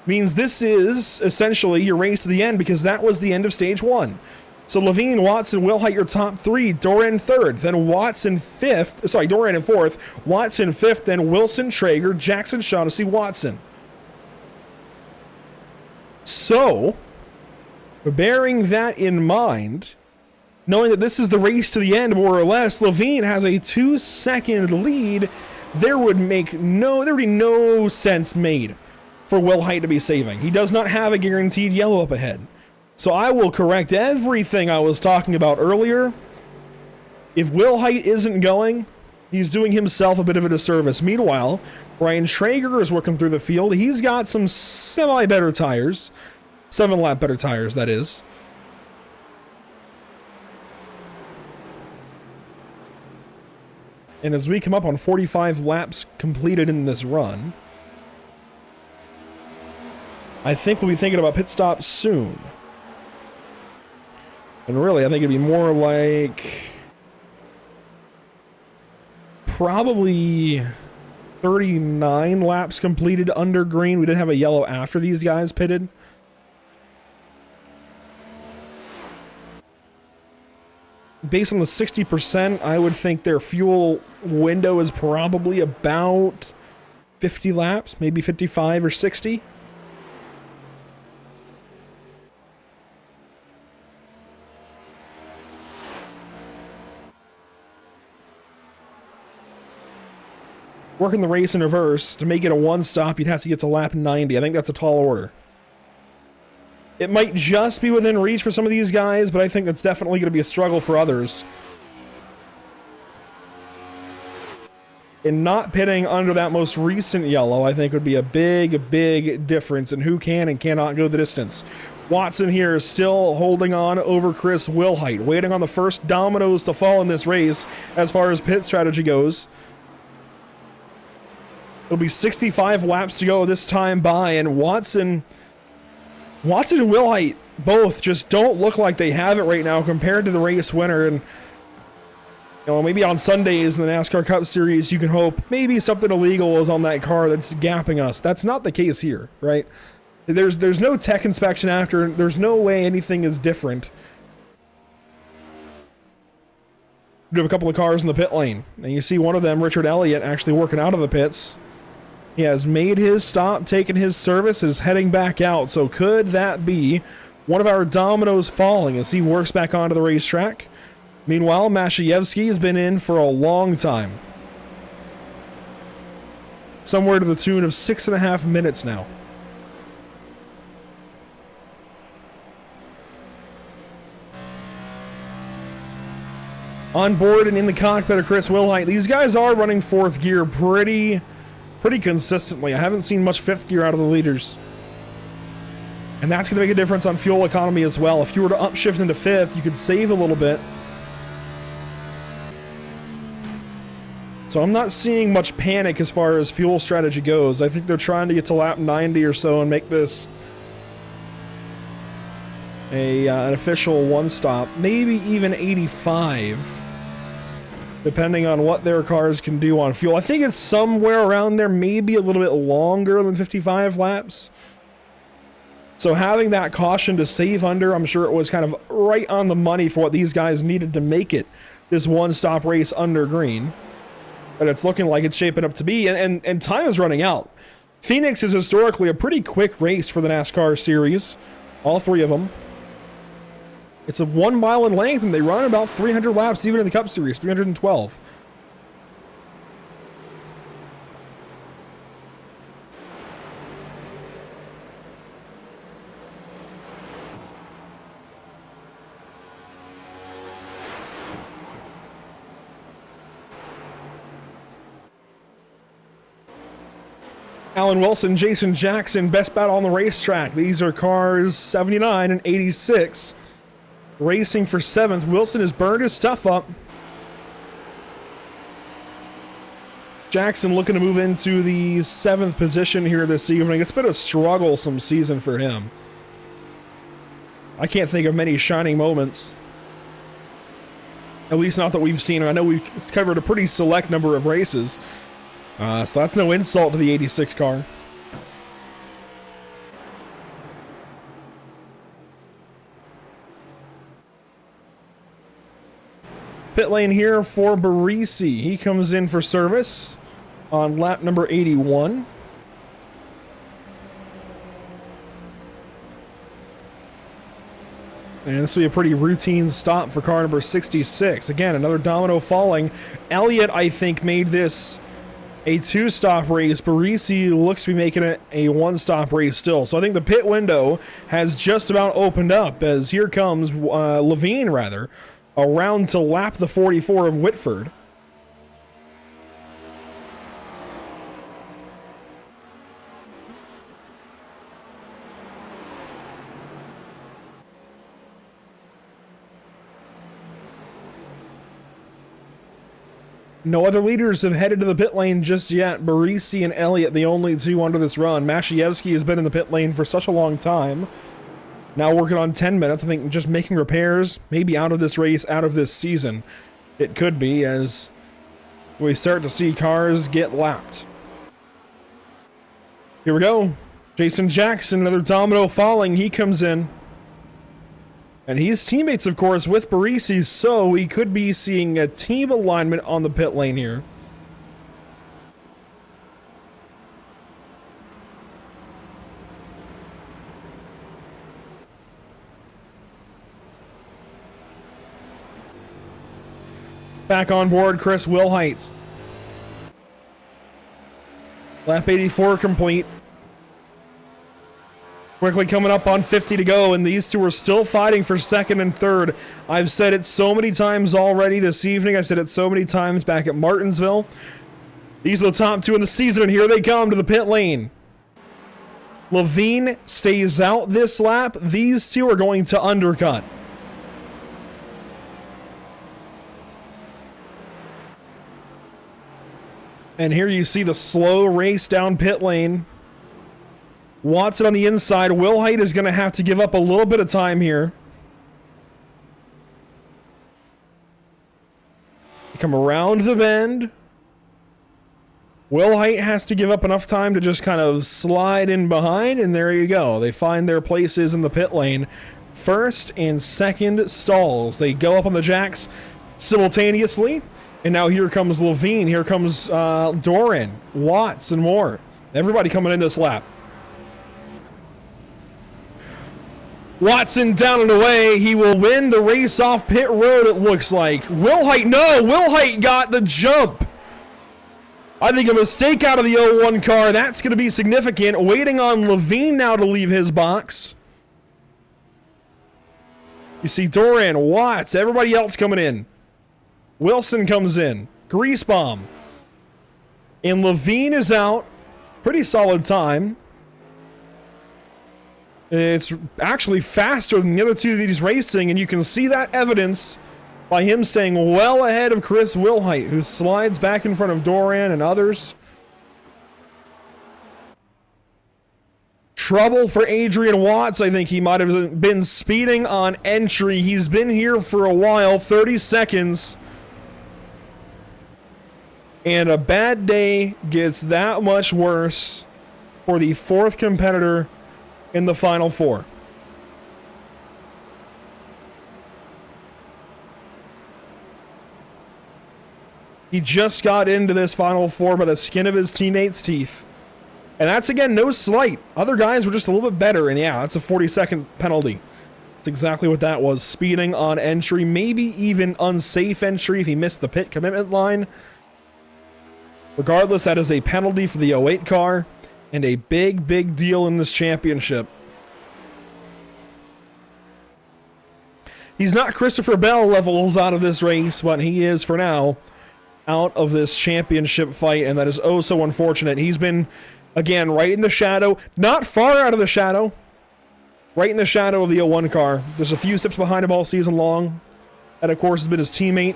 means this is essentially your race to the end, because that was the end of stage 1. So Levine, Watson, Will Height, your top 3, Doran 3rd, then Watson 5th, sorry, Doran in 4th, Watson 5th, then Wilson, Traeger, Jackson, Shaughnessy, Watson. So, bearing that in mind, knowing that this is the race to the end, more or less, Levine has a 2-second lead. There would be no sense made for Will Height to be saving. He does not have a guaranteed yellow up ahead. So I will correct everything I was talking about earlier If Will Height isn't going, he's doing himself a bit of a disservice. Meanwhile, Ryan Traeger is working through the field. He's got some semi-better tires. 7-lap better tires, that is. And as we come up on 45 laps completed in this run, I think we'll be thinking about pit stops soon. And really, I think it'd be more like probably 39 laps completed under green. We didn't have a yellow after these guys pitted. Based on the 60%, I would think their fuel window is probably about 50 laps, maybe 55 or 60. Working the race in reverse, to make it a one-stop, you'd have to get to lap 90. I think that's a tall order. It might just be within reach for some of these guys, but I think that's definitely going to be a struggle for others. And not pitting under that most recent yellow, I think, would be a big, big difference in who can and cannot go the distance. Watson here is still holding on over Chris Wilhite, waiting on the first dominoes to fall in this race as far as pit strategy goes. It'll be 65 laps to go this time by, and Watson and Wilhite both just don't look like they have it right now compared to the race winner. And you know, maybe on Sundays in the NASCAR Cup Series, you can hope maybe something illegal is on that car that's gapping us. That's not the case here, right? There's no tech inspection after. There's no way anything is different. We have a couple of cars in the pit lane, and you see one of them, Richard Elliott, actually working out of the pits. He has made his stop, taken his service, is heading back out. So could that be one of our dominoes falling as he works back onto the racetrack? Meanwhile, Mashayevsky has been in for a long time. Somewhere to the tune of 6.5 minutes now. On board and in the cockpit of Chris Wilhite, these guys are running fourth gear pretty consistently. I haven't seen much fifth gear out of the leaders. And that's going to make a difference on fuel economy as well. If you were to upshift into fifth, you could save a little bit. So I'm not seeing much panic as far as fuel strategy goes. I think they're trying to get to lap 90 or so and make this an official one stop, maybe even 85. Depending on what their cars can do on fuel. I think it's somewhere around there, maybe a little bit longer than 55 laps. So having that caution to save under, I'm sure it was kind of right on the money for what these guys needed to make it this one-stop race under green. But it's looking like it's shaping up to be, and time is running out. Phoenix is historically a pretty quick race for the NASCAR series. All three of them. It's a 1 mile in length, and they run about 300 laps even in the Cup Series, 312. Alan Wilson, Jason Jackson, best battle on the racetrack. These are cars 79 and 86. Racing for 7th. Wilson has burned his stuff up. Jackson looking to move into the 7th position here this evening. It's been a strugglesome season for him. I can't think of many shining moments. At least not that we've seen. I know we've covered a pretty select number of races. So that's no insult to the 86 car. Pit lane here for Barisi. He comes in for service on lap number 81. And this will be a pretty routine stop for car number 66. Again, another domino falling. Elliott, I think, made this a 2-stop race. Barisi looks to be making it a 1-stop race still. So I think the pit window has just about opened up as here comes Levine, rather, around to lap the 44 of Whitford. No other leaders have headed to the pit lane just yet. Barisi and Elliott, the only two under this run. Mashievsky has been in the pit lane for such a long time. Now working on 10 minutes. I think just making repairs, maybe out of this race, out of this season. It could be, as we start to see cars get lapped. Here we go. Jason Jackson, another domino falling. He comes in. And he's teammates, of course, with Barisi, so we could be seeing a team alignment on the pit lane here. Back on board, Chris Wilhite. Lap 84 complete. Quickly coming up on 50 to go, and these two are still fighting for second and third. I've said it so many times already this evening. I said it so many times back at Martinsville. These are the top two in the season, and here they come to the pit lane. Levine stays out this lap. These two are going to undercut. And here you see the slow race down pit lane. Watson on the inside. Wilhite is going to have to give up a little bit of time here. Come around the bend. Wilhite has to give up enough time to just kind of slide in behind, and there you go. They find their places in the pit lane. First and second stalls. They go up on the jacks simultaneously. And now here comes Levine. Here comes Doran, Watts, and more. Everybody coming in this lap. Watson down and away. He will win the race off pit road, it looks like. Wilhite, no! Wilhite got the jump. I think a mistake out of the 01 car. That's going to be significant. Waiting on Levine now to leave his box. You see Doran, Watts, everybody else coming in. Wilson comes in. Grease bomb. And Levine is out. Pretty solid time. It's actually faster than the other two that he's racing, and you can see that evidenced by him staying well ahead of Chris Wilhite, who slides back in front of Doran and others. Trouble for Adrian Watts. I think he might have been speeding on entry. He's been here for a while, 30 seconds. And a bad day gets that much worse for the fourth competitor in the Final Four. He just got into this Final Four by the skin of his teammates' teeth. And that's, again, no slight. Other guys were just a little bit better, and yeah, that's a 40-second penalty. That's exactly what that was. Speeding on entry, maybe even unsafe entry if he missed the pit commitment line. Regardless, that is a penalty for the 08 car. And a big, big deal in this championship. He's not Christopher Bell levels out of this race, but he is, for now, out of this championship fight, and that is oh so unfortunate. He's been, again, right in the shadow, not far out of the shadow, right in the shadow of the 01 car. There's a few steps behind him all season long. That, of course, has been his teammate.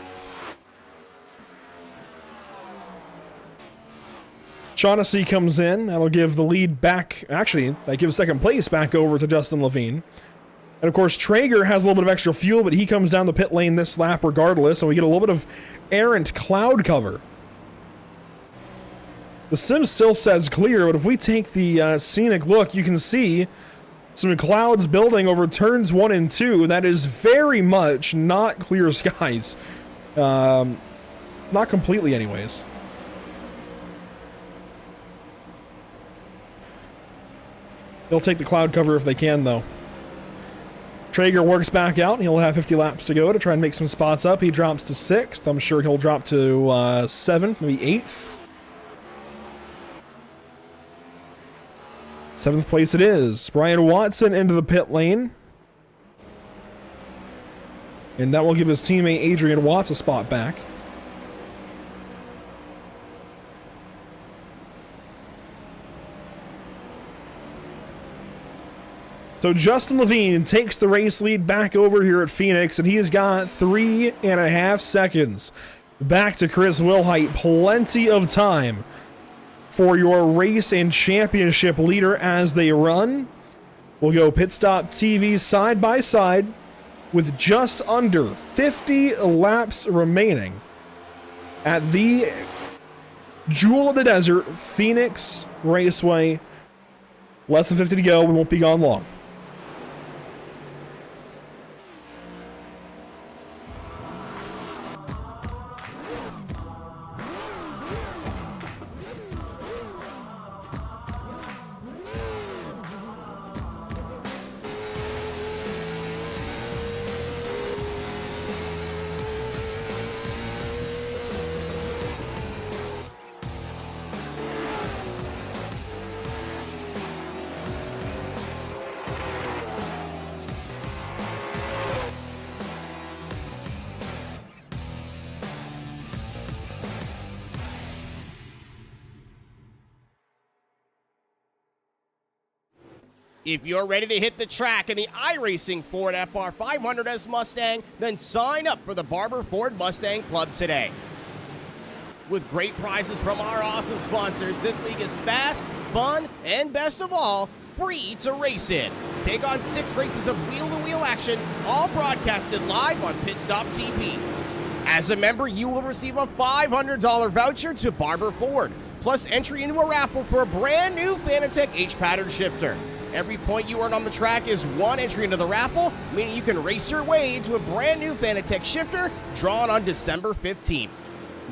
Shaughnessy comes in. That'll give the lead back. Actually, that gives second place back over to Justin Levine. And of course, Traeger has a little bit of extra fuel, but he comes down the pit lane this lap regardless, so we get a little bit of errant cloud cover. The sim still says clear, but if we take the scenic look, you can see some clouds building over turns 1 and 2. That is very much not clear skies. Not completely, anyways. They'll take the cloud cover if they can, though. Traeger works back out. He'll have 50 laps to go to try and make some spots up. He drops to 6th. I'm sure he'll drop to 7th, maybe 8th. 7th place it is. Brian Watson into the pit lane. And that will give his teammate Adrian Watts a spot back. So Justin Levine takes the race lead back over here at Phoenix, and he has got 3.5 seconds back to Chris Wilhite. Plenty of time for your race and championship leader as they run. We'll go pit stop TV side by side with just under 50 laps remaining at the Jewel of the Desert, Phoenix Raceway. Less than 50 to go. We won't be gone long. If you're ready to hit the track in the iRacing Ford FR500S Mustang, then sign up for the Barber Ford Mustang Club today. With great prizes from our awesome sponsors, this league is fast, fun, and best of all, free to race in. Take on 6 races of wheel-to-wheel action, all broadcasted live on Pit Stop TV. As a member, you will receive a $500 voucher to Barber Ford, plus entry into a raffle for a brand new Fanatec H-Pattern shifter. Every point you earn on the track is 1 entry into the raffle, meaning you can race your way into a brand new Fanatec shifter drawn on December 15th.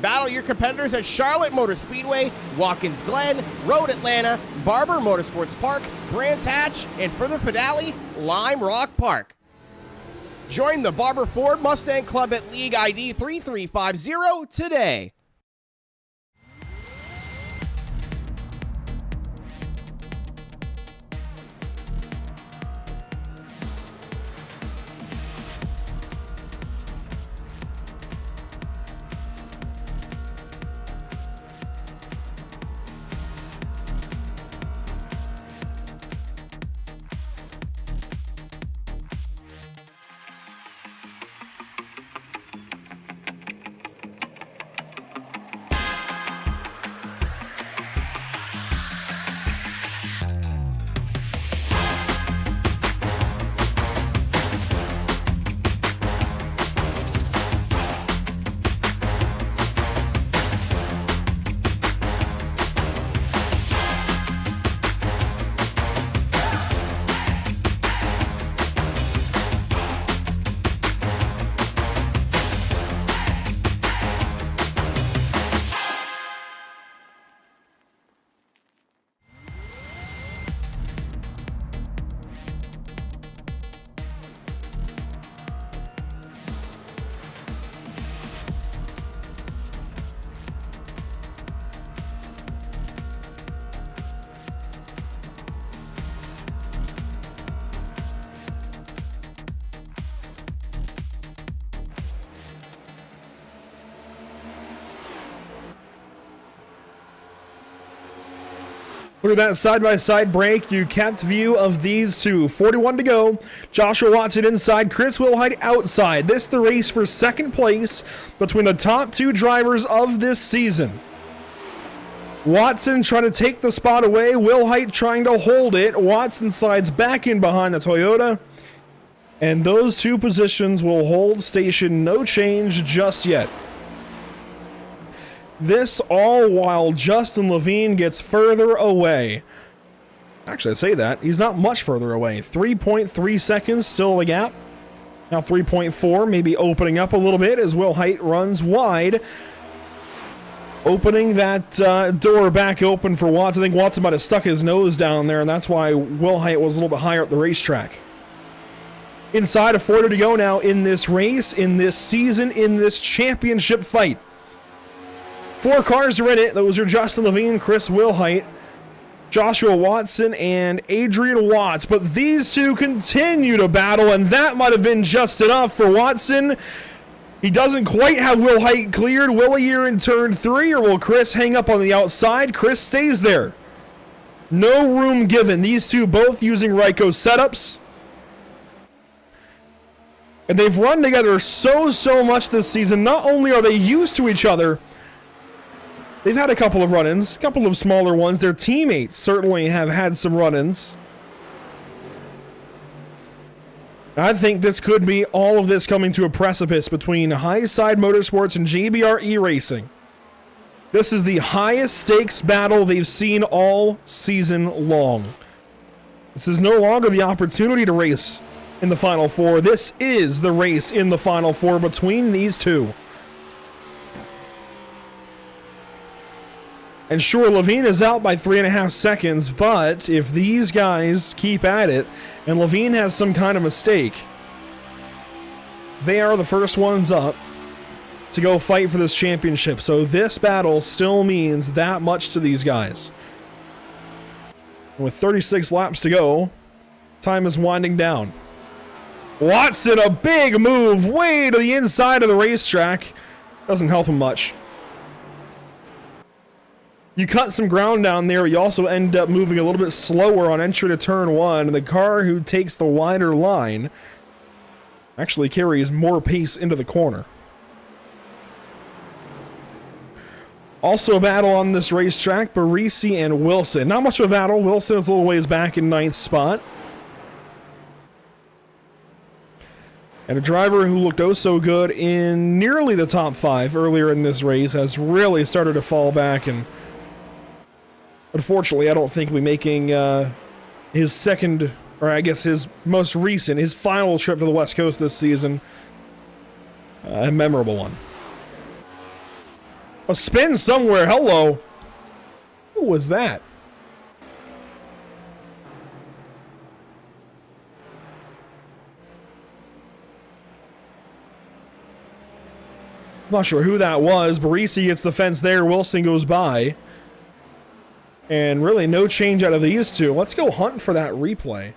Battle your competitors at Charlotte Motor Speedway, Watkins Glen, Road Atlanta, Barber Motorsports Park, Brands Hatch, and for the finale, Lime Rock Park. Join the Barber Ford Mustang Club at League ID 3350 today. Look at that side-by-side break. You kept view of these two. 41 to go. Joshua Watson inside, Chris Wilhite outside. This the race for second place between the top 2 drivers of this season. Watson trying to take the spot away. Wilhite trying to hold it. Watson slides back in behind the Toyota. And those 2 positions will hold station. No change just yet. This all while Justin Levine gets further away. Actually, I say that. He's not much further away. 3.3 seconds still the gap. Now 3.4, maybe opening up a little bit as Wilhite runs wide. Opening that door back open for Watson. I think Watson might have stuck his nose down there, and that's why Wilhite was a little bit higher up the racetrack. Inside of 40 to go now in this race, in this season, in this championship fight. 4 cars are in it. Those are Justin Levine, Chris Wilhite, Joshua Watson and Adrian Watts, but these two continue to battle, and that might have been just enough for Watson. He doesn't quite have Will Height cleared. Will he here in turn 3, or will Chris hang up on the outside? Chris stays there. No room given. These two both using Ryko setups. And they've run together so much this season. Not only are they used to each other, they've had a couple of run-ins, a couple of smaller ones. Their teammates certainly have had some run-ins. I think this could be all of this coming to a precipice between Highside Motorsports and JBR E-Racing. This is the highest stakes battle they've seen all season long. This is no longer the opportunity to race in the Final Four. This is the race in the Final Four between these two. And sure, Levine is out by 3.5 seconds, but if these guys keep at it, and Levine has some kind of mistake, they are the first ones up to go fight for this championship. So this battle still means that much to these guys. With 36 laps to go, time is winding down. Watson, a big move way to the inside of the racetrack. Doesn't help him much. You cut some ground down there. You also end up moving a little bit slower on entry to turn 1. And the car who takes the wider line actually carries more pace into the corner. Also a battle on this racetrack, Barisi and Wilson. Not much of a battle. Wilson is a little ways back in 9th spot. And a driver who looked oh so good in nearly the top 5 earlier in this race has really started to fall back, and unfortunately I don't think he'll be making his second, or I guess his most recent, his final trip to the West Coast this season, a memorable one. A spin somewhere. Hello. Who was that? I'm not sure who that was. Barisi gets the fence there. Wilson goes by. And really no change out of these two. Let's go hunt for that replay.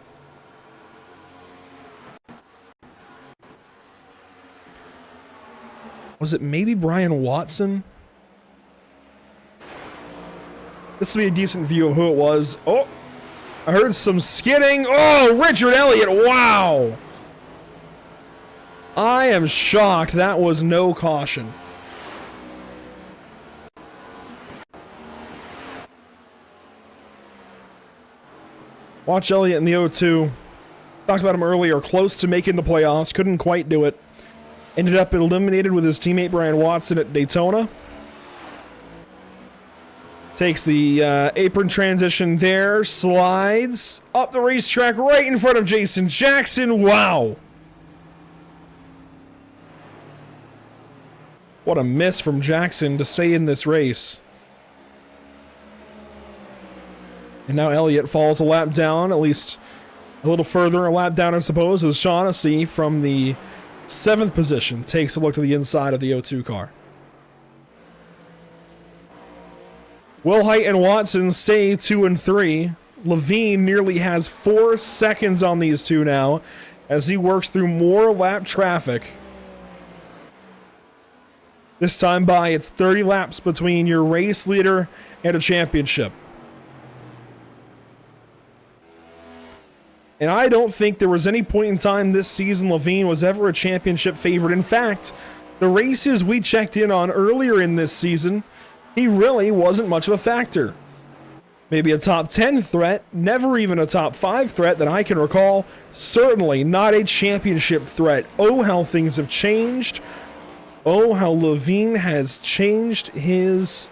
Was it maybe Brian Watson? This would be a decent view of who it was. Oh, I heard some skidding. Oh, Richard Elliott. Wow. I am shocked that was no caution. Watch Elliott in the 0-2. Talked about him earlier. Close to making the playoffs. Couldn't quite do it. Ended up eliminated with his teammate Brian Watson at Daytona. Takes the apron transition there. Slides up the racetrack right in front of Jason Jackson. Wow. What a miss from Jackson to stay in this race. And now Elliott falls a lap down, at least a little further a lap down, I suppose, as Shaughnessy from the 7th position takes a look to the inside of the 0-2 car. Will Height and Watson stay 2 and 3. Levine nearly has 4 seconds on these two now as he works through more lap traffic. This time by, it's 30 laps between your race leader and a championship. And I don't think there was any point in time this season Levine was ever a championship favorite. In fact, the races we checked in on earlier in this season, he really wasn't much of a factor. Maybe a top 10 threat, never even a top 5 threat that I can recall. Certainly not a championship threat. Oh, how things have changed. Oh, how Levine has changed his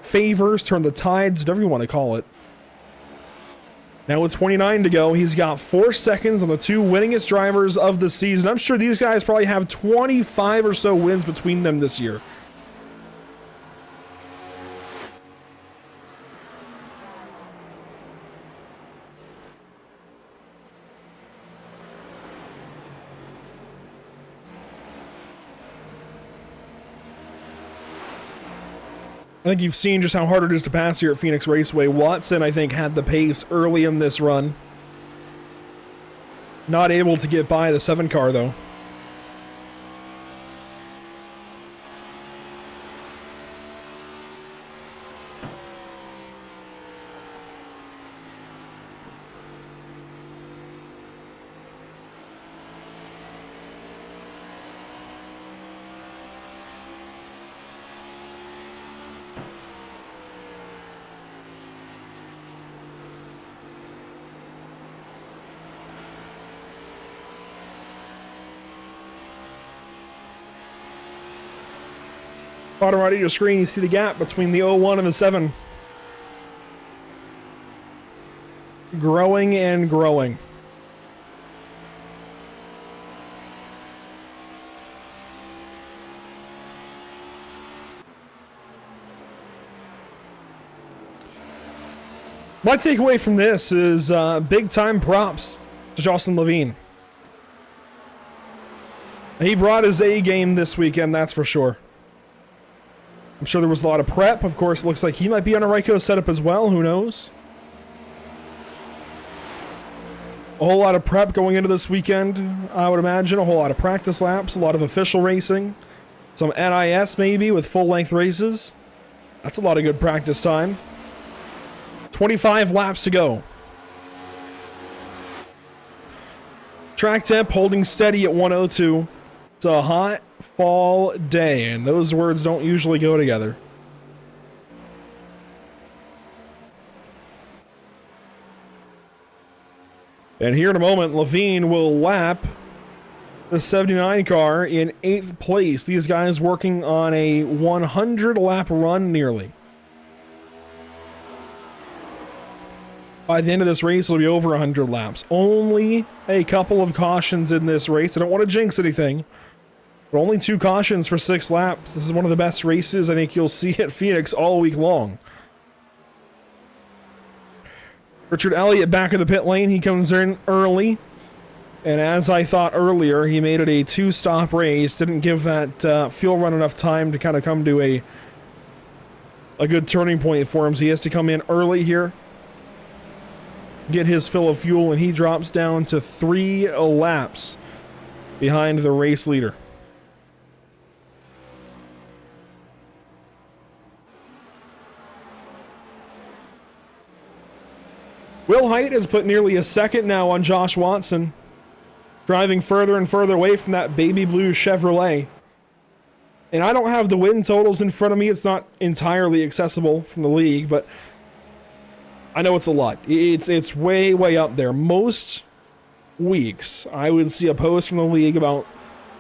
favors, turned the tides, whatever you want to call it. Now with 29 to go, he's got 4 seconds on the 2 winningest drivers of the season. I'm sure these guys probably have 25 or so wins between them this year. I think you've seen just how hard it is to pass here at Phoenix Raceway. Watson, I think, had the pace early in this run. Not able to get by the 7 car, though. Bottom right of your screen, you see the gap between the 01 and the 7. Growing and growing. My takeaway from this is big time props to Jocelyn Levine. He brought his A game this weekend, that's for sure. I'm sure there was a lot of prep. Of course, it looks like he might be on a Ryko setup as well. Who knows? A whole lot of prep going into this weekend, I would imagine. A whole lot of practice laps, a lot of official racing. Some NIS maybe with full-length races. That's a lot of good practice time. 25 laps to go. Track temp holding steady at 102. It's a hot fall day, and those words don't usually go together. And here in a moment, Levine will lap the 79 car in 8th place. These guys working on a 100 lap run nearly. By the end of this race, it'll be over 100 laps. Only a couple of cautions in this race. I don't want to jinx anything. But only 2 cautions for 6 laps. This is one of the best races I think you'll see at Phoenix all week long. Richard Elliott back in the pit lane. He comes in early. And as I thought earlier, he made it a 2-stop race. Didn't give that fuel run enough time to kind of come to a good turning point for him. So he has to come in early here. Get his fill of fuel, and he drops down to 3 laps behind the race leader. Will Height has put nearly a second now on Josh Watson, driving further and further away from that baby blue Chevrolet. And I don't have the win totals in front of me. It's not entirely accessible from the league, but I know it's a lot. It's way, way up there. Most weeks, I would see a post from the league about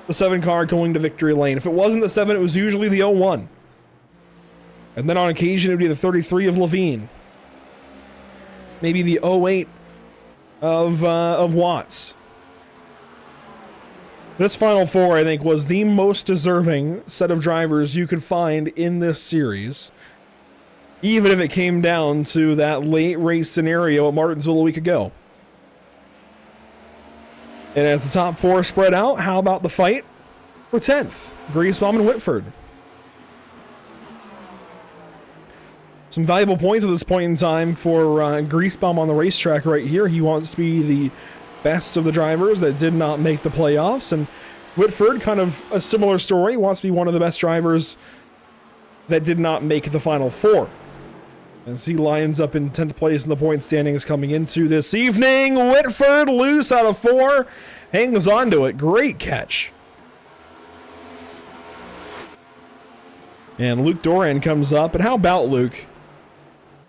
the 7 car going to victory lane. If it wasn't the 7, it was usually the 01. And then on occasion, it would be the 33 of Levine. Maybe the 08 of Watts. This Final Four, I think, was the most deserving set of drivers you could find in this series. Even if it came down to that late race scenario at Martinsville a week ago. And as the top 4 spread out, how about the fight for 10th? Griesbaum and Whitford. Some valuable points at this point in time for Griesbaum on the racetrack right here. He wants to be the best of the drivers that did not make the playoffs. And Whitford, kind of a similar story, wants to be one of the best drivers that did not make the Final Four. As he lines up in 10th place in the point standings coming into this evening. Whitford loose out of 4. Hangs on to it. Great catch. And Luke Doran comes up. And how about Luke?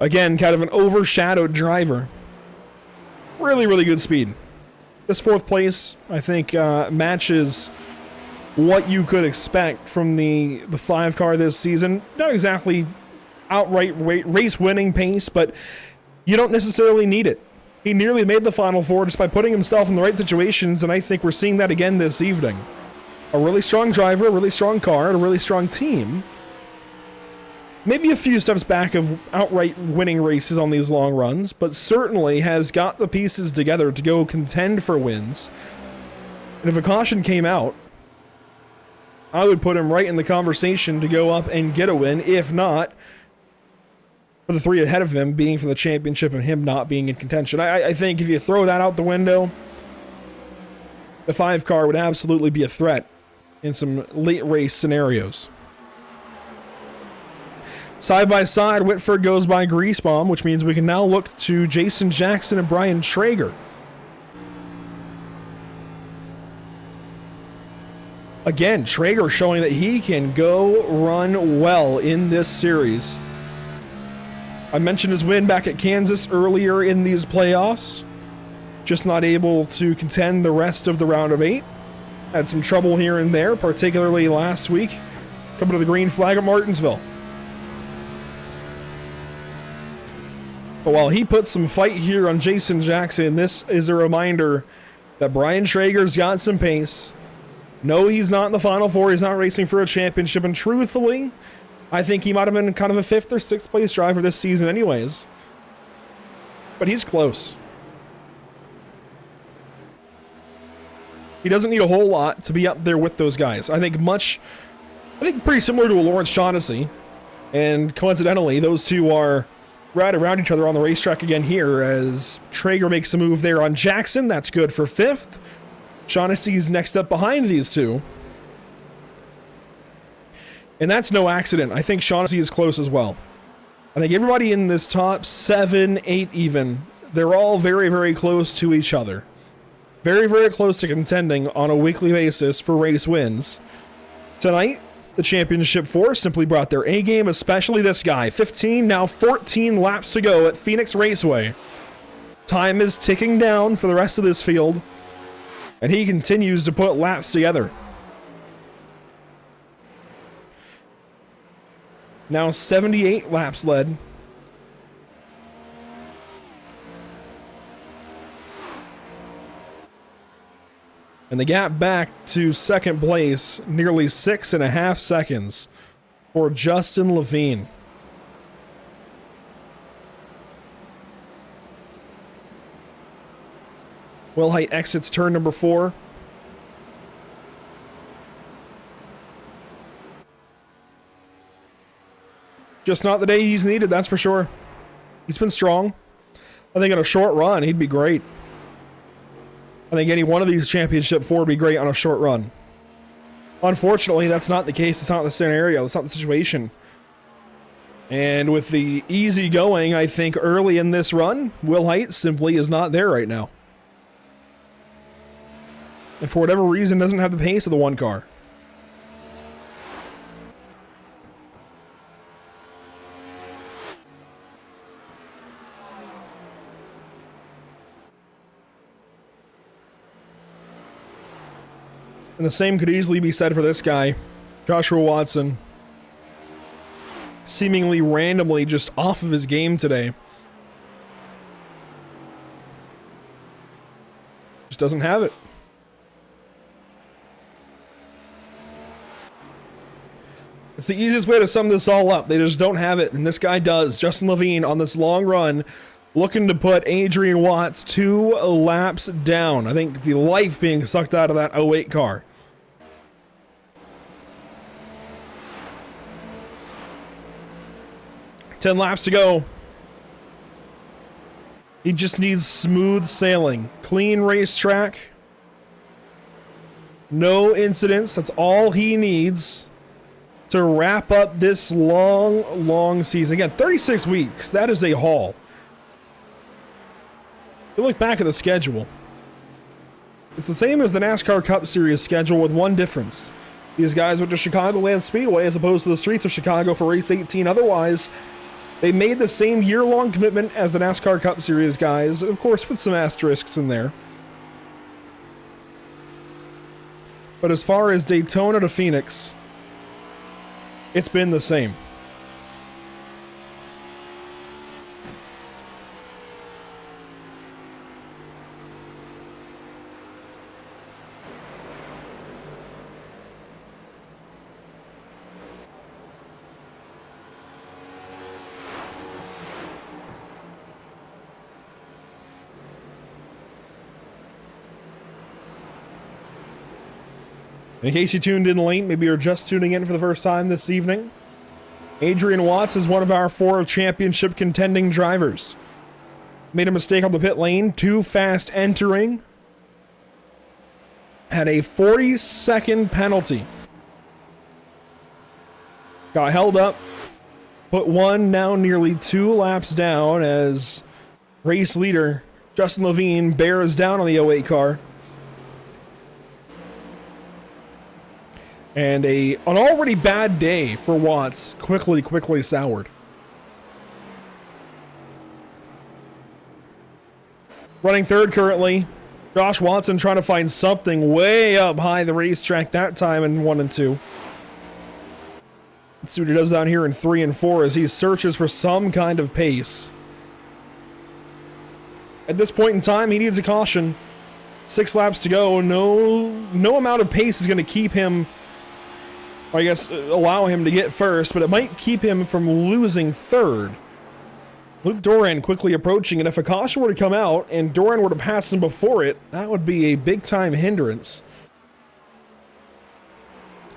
Again, kind of an overshadowed driver. Really, really good speed. This 4th place, I think, matches what you could expect from the 5 car this season. Not exactly outright race-winning pace, but you don't necessarily need it. He nearly made the Final Four just by putting himself in the right situations, and I think we're seeing that again this evening. A really strong driver, a really strong car, and a really strong team. Maybe a few steps back of outright winning races on these long runs, but certainly has got the pieces together to go contend for wins. And if a caution came out, I would put him right in the conversation to go up and get a win. If not, for the 3 ahead of him being for the championship and him not being in contention. I think if you throw that out the window, the 5 car would absolutely be a threat in some late race scenarios. Side by side, Whitford goes by Grease Bomb, which means we can now look to Jason Jackson and Brian Traeger. Again, Traeger showing that he can go run well in this series. I mentioned his win back at Kansas earlier in these playoffs. Just not able to contend the rest of the round of 8. Had some trouble here and there, particularly last week, coming to the green flag at Martinsville. But while he puts some fight here on Jason Jackson, this is a reminder that Brian Traeger's got some pace. No, he's not in the Final Four. He's not racing for a championship. And truthfully, I think he might have been kind of a 5th or 6th place driver this season anyways. But he's close. He doesn't need a whole lot to be up there with those guys. I think pretty similar to a Lawrence Shaughnessy. And coincidentally, those two are right around each other on the racetrack again here as Traeger makes a move there on Jackson. That's good for 5th. Shaughnessy's next up behind these two. And that's no accident. I think Shaughnessy is close as well. I think everybody in this top 7, 8 even, they're all very, very close to each other. Very, very close to contending on a weekly basis for race wins. Tonight, the championship 4 simply brought their A game, especially this guy. 15, now 14 laps to go at Phoenix Raceway. Time is ticking down for the rest of this field, and he continues to put laps together. Now 78 laps led. And the gap back to second place, nearly 6.5 seconds for Justin Levine. Will Height exits turn number 4. Just not the day he's needed, that's for sure. He's been strong. I think in a short run, he'd be great. I think any one of these championship 4 would be great on a short run. Unfortunately, that's not the case. It's not the scenario. It's not the situation. And with the easy going, I think early in this run, Will Height simply is not there right now. And for whatever reason, doesn't have the pace of the 1 car. And the same could easily be said for this guy, Joshua Watson. Seemingly randomly just off of his game today. Just doesn't have it. It's the easiest way to sum this all up. They just don't have it, and this guy does. Justin Levine on this long run, looking to put Adrian Watts 2 laps down. I think the life being sucked out of that 08 car. Ten laps to go. He just needs smooth sailing. Clean racetrack. No incidents. That's all he needs to wrap up this long, long season. Again, 36 weeks. That is a haul. You look back at the schedule. It's the same as the NASCAR Cup Series schedule with one difference. These guys went to Chicagoland Speedway as opposed to the streets of Chicago for race 18. Otherwise, they made the same year-long commitment as the NASCAR Cup Series guys, of course with some asterisks in there. But as far as Daytona to Phoenix, it's been the same. In case you tuned in late, maybe you're just tuning in for the first time this evening, Adrian Watts is one of our 4 championship contending drivers. Made a mistake on the pit lane, too fast entering. Had a 40-second penalty. Got held up. Put 1, now nearly 2 laps down as race leader Justin Levine bears down on the 08 car. And an already bad day for Watts quickly soured. Running third currently, Josh Watson trying to find something way up high the racetrack that time in 1 and 2. Let's see what he does down here in 3 and 4 as he searches for some kind of pace. At this point in time, he needs a caution. 6 laps to go. No amount of pace is going to keep him, I guess, allow him to get first, but it might keep him from losing third. Luke Doran quickly approaching, and if a caution were to come out and Doran were to pass him before it, that would be a big-time hindrance.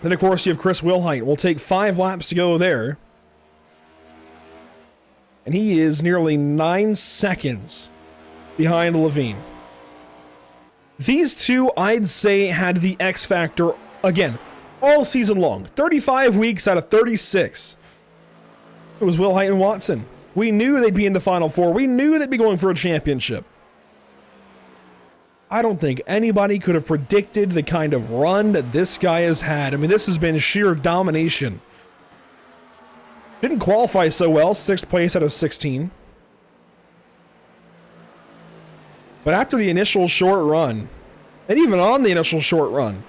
Then, of course, you have Chris Wilhite. We'll take 5 laps to go there. And he is nearly 9 seconds behind Levine. These two, I'd say, had the X factor, again, all season long. 35 weeks out of 36. It was Wilhite and Watson. We knew they'd be in the Final Four. We knew they'd be going for a championship. I don't think anybody could have predicted the kind of run that this guy has had. I mean, this has been sheer domination. Didn't qualify so well, 6th place out of 16. But after the initial short run, and even on the initial short run,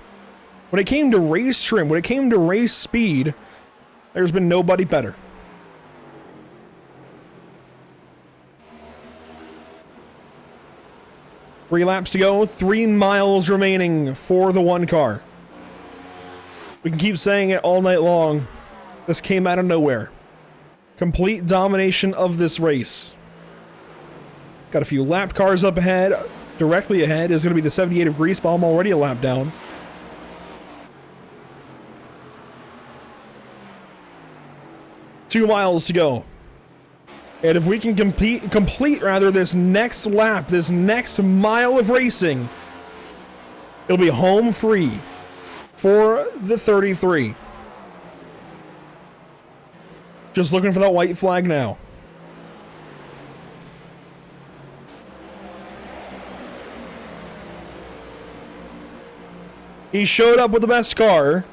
when it came to race trim, when it came to race speed, there's been nobody better. Three laps to go, 3 miles remaining for the 1 car. We can keep saying it all night long. This came out of nowhere. Complete domination of this race. Got a few lap cars up ahead. Directly ahead is going to be the 78 of Grease Bomb, already a lap down. Two miles to go. And if we can complete this next lap, this next mile of racing, it'll be home free for the 33. Just looking for that white flag now. He showed up with the best car.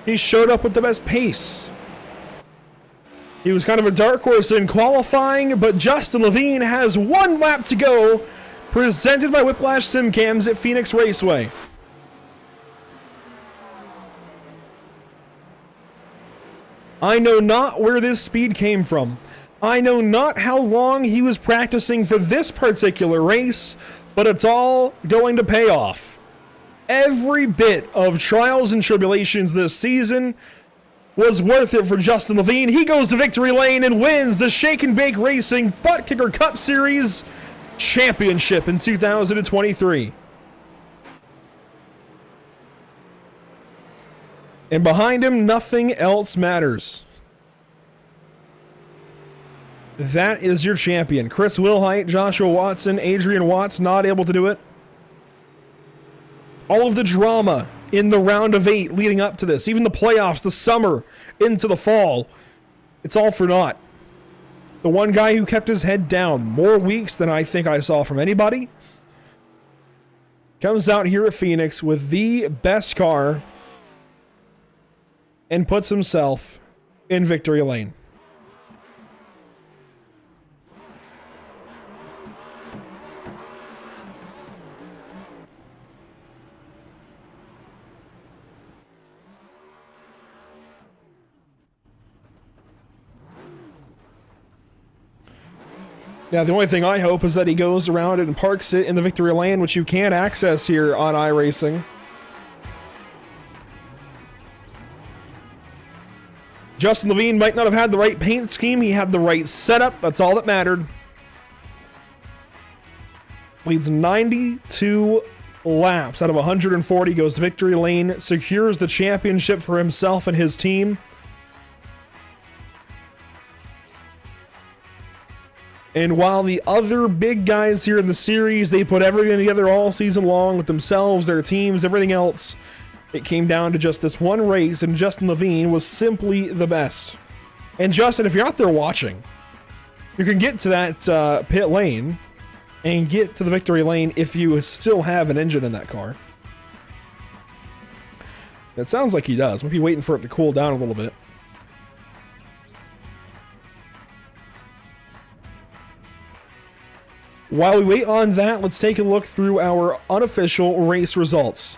He showed up with the best pace. He was kind of a dark horse in qualifying, but Justin Levine has 1 lap to go, presented by Whiplash Simcams at Phoenix Raceway. I know not where this speed came from. I know not how long he was practicing for this particular race, but it's all going to pay off. Every bit of trials and tribulations this season was worth it for Justin Levine. He goes to victory lane and wins the Shake and Bake Racing Buttkicker Cup Series Championship in 2023. And behind him, nothing else matters. That is your champion. Chris Wilhite, Joshua Watson, Adrian Watts not able to do it. All of the drama in the round of 8 leading up to this, even the playoffs, the summer into the fall, it's all for naught. The one guy who kept his head down more weeks than I think I saw from anybody comes out here at Phoenix with the best car and puts himself in victory lane. Now, the only thing I hope is that he goes around and parks it in the victory lane, which you can't access here on iRacing. Justin Levine might not have had the right paint scheme. He had the right setup. That's all that mattered. Leads 92 laps out of 140. Goes to victory lane. Secures the championship for himself and his team. And while the other big guys here in the series, they put everything together all season long with themselves, their teams, everything else, it came down to just this one race, and Justin Levine was simply the best. And Justin, if you're out there watching, you can get to that pit lane and get to the victory lane if you still have an engine in that car. It sounds like he does. Might be waiting for it to cool down a little bit. While we wait on that, let's take a look through our unofficial race results.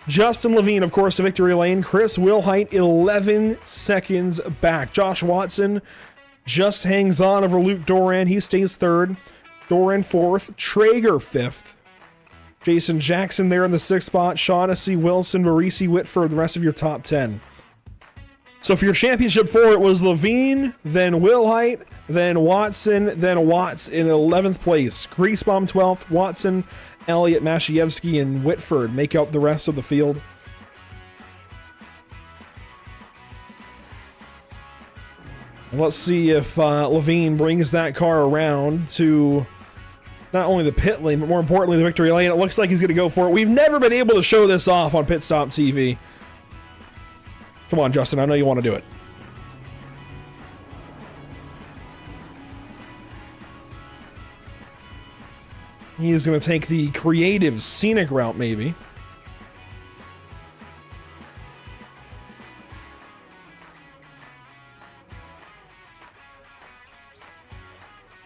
Justin Levine, of course, to victory lane. Chris Wilhite, 11 seconds back. Josh Watson just hangs on over Luke Doran. He stays third. Doran fourth. Traeger fifth. Jason Jackson there in the sixth spot. Shaughnessy, Wilson, Marisi, Whitford, the rest of your top 10. So for your championship 4, it was Levine, then Wilhite, then Watson, then Watts in 11th place. Griesbaum 12th, Watson, Elliott, Mashievsky, and Whitford make up the rest of the field. And let's see if Levine brings that car around to not only the pit lane, but more importantly, the victory lane. It looks like he's going to go for it. We've never been able to show this off on Pit Stop TV. Come on, Justin, I know you want to do it. He's going to take the creative, scenic route, maybe.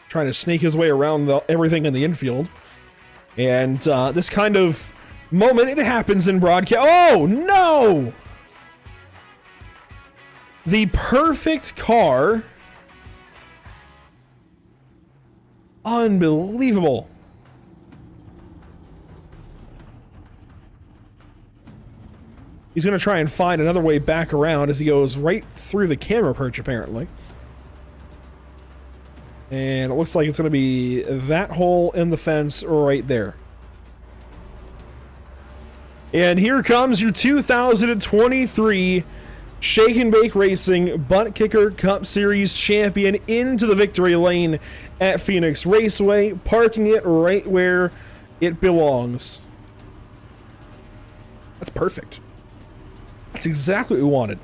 Trying to sneak his way around everything in the infield. And this kind of moment, it happens in broadcast. Oh, no! The perfect car. Unbelievable. He's going to try and find another way back around as he goes right through the camera perch, apparently. And it looks like it's going to be that hole in the fence right there. And here comes your 2023 Shake and Bake Racing Buttkicker Cup Series champion into the victory lane at Phoenix Raceway, parking it right where it belongs. That's perfect. That's exactly what we wanted.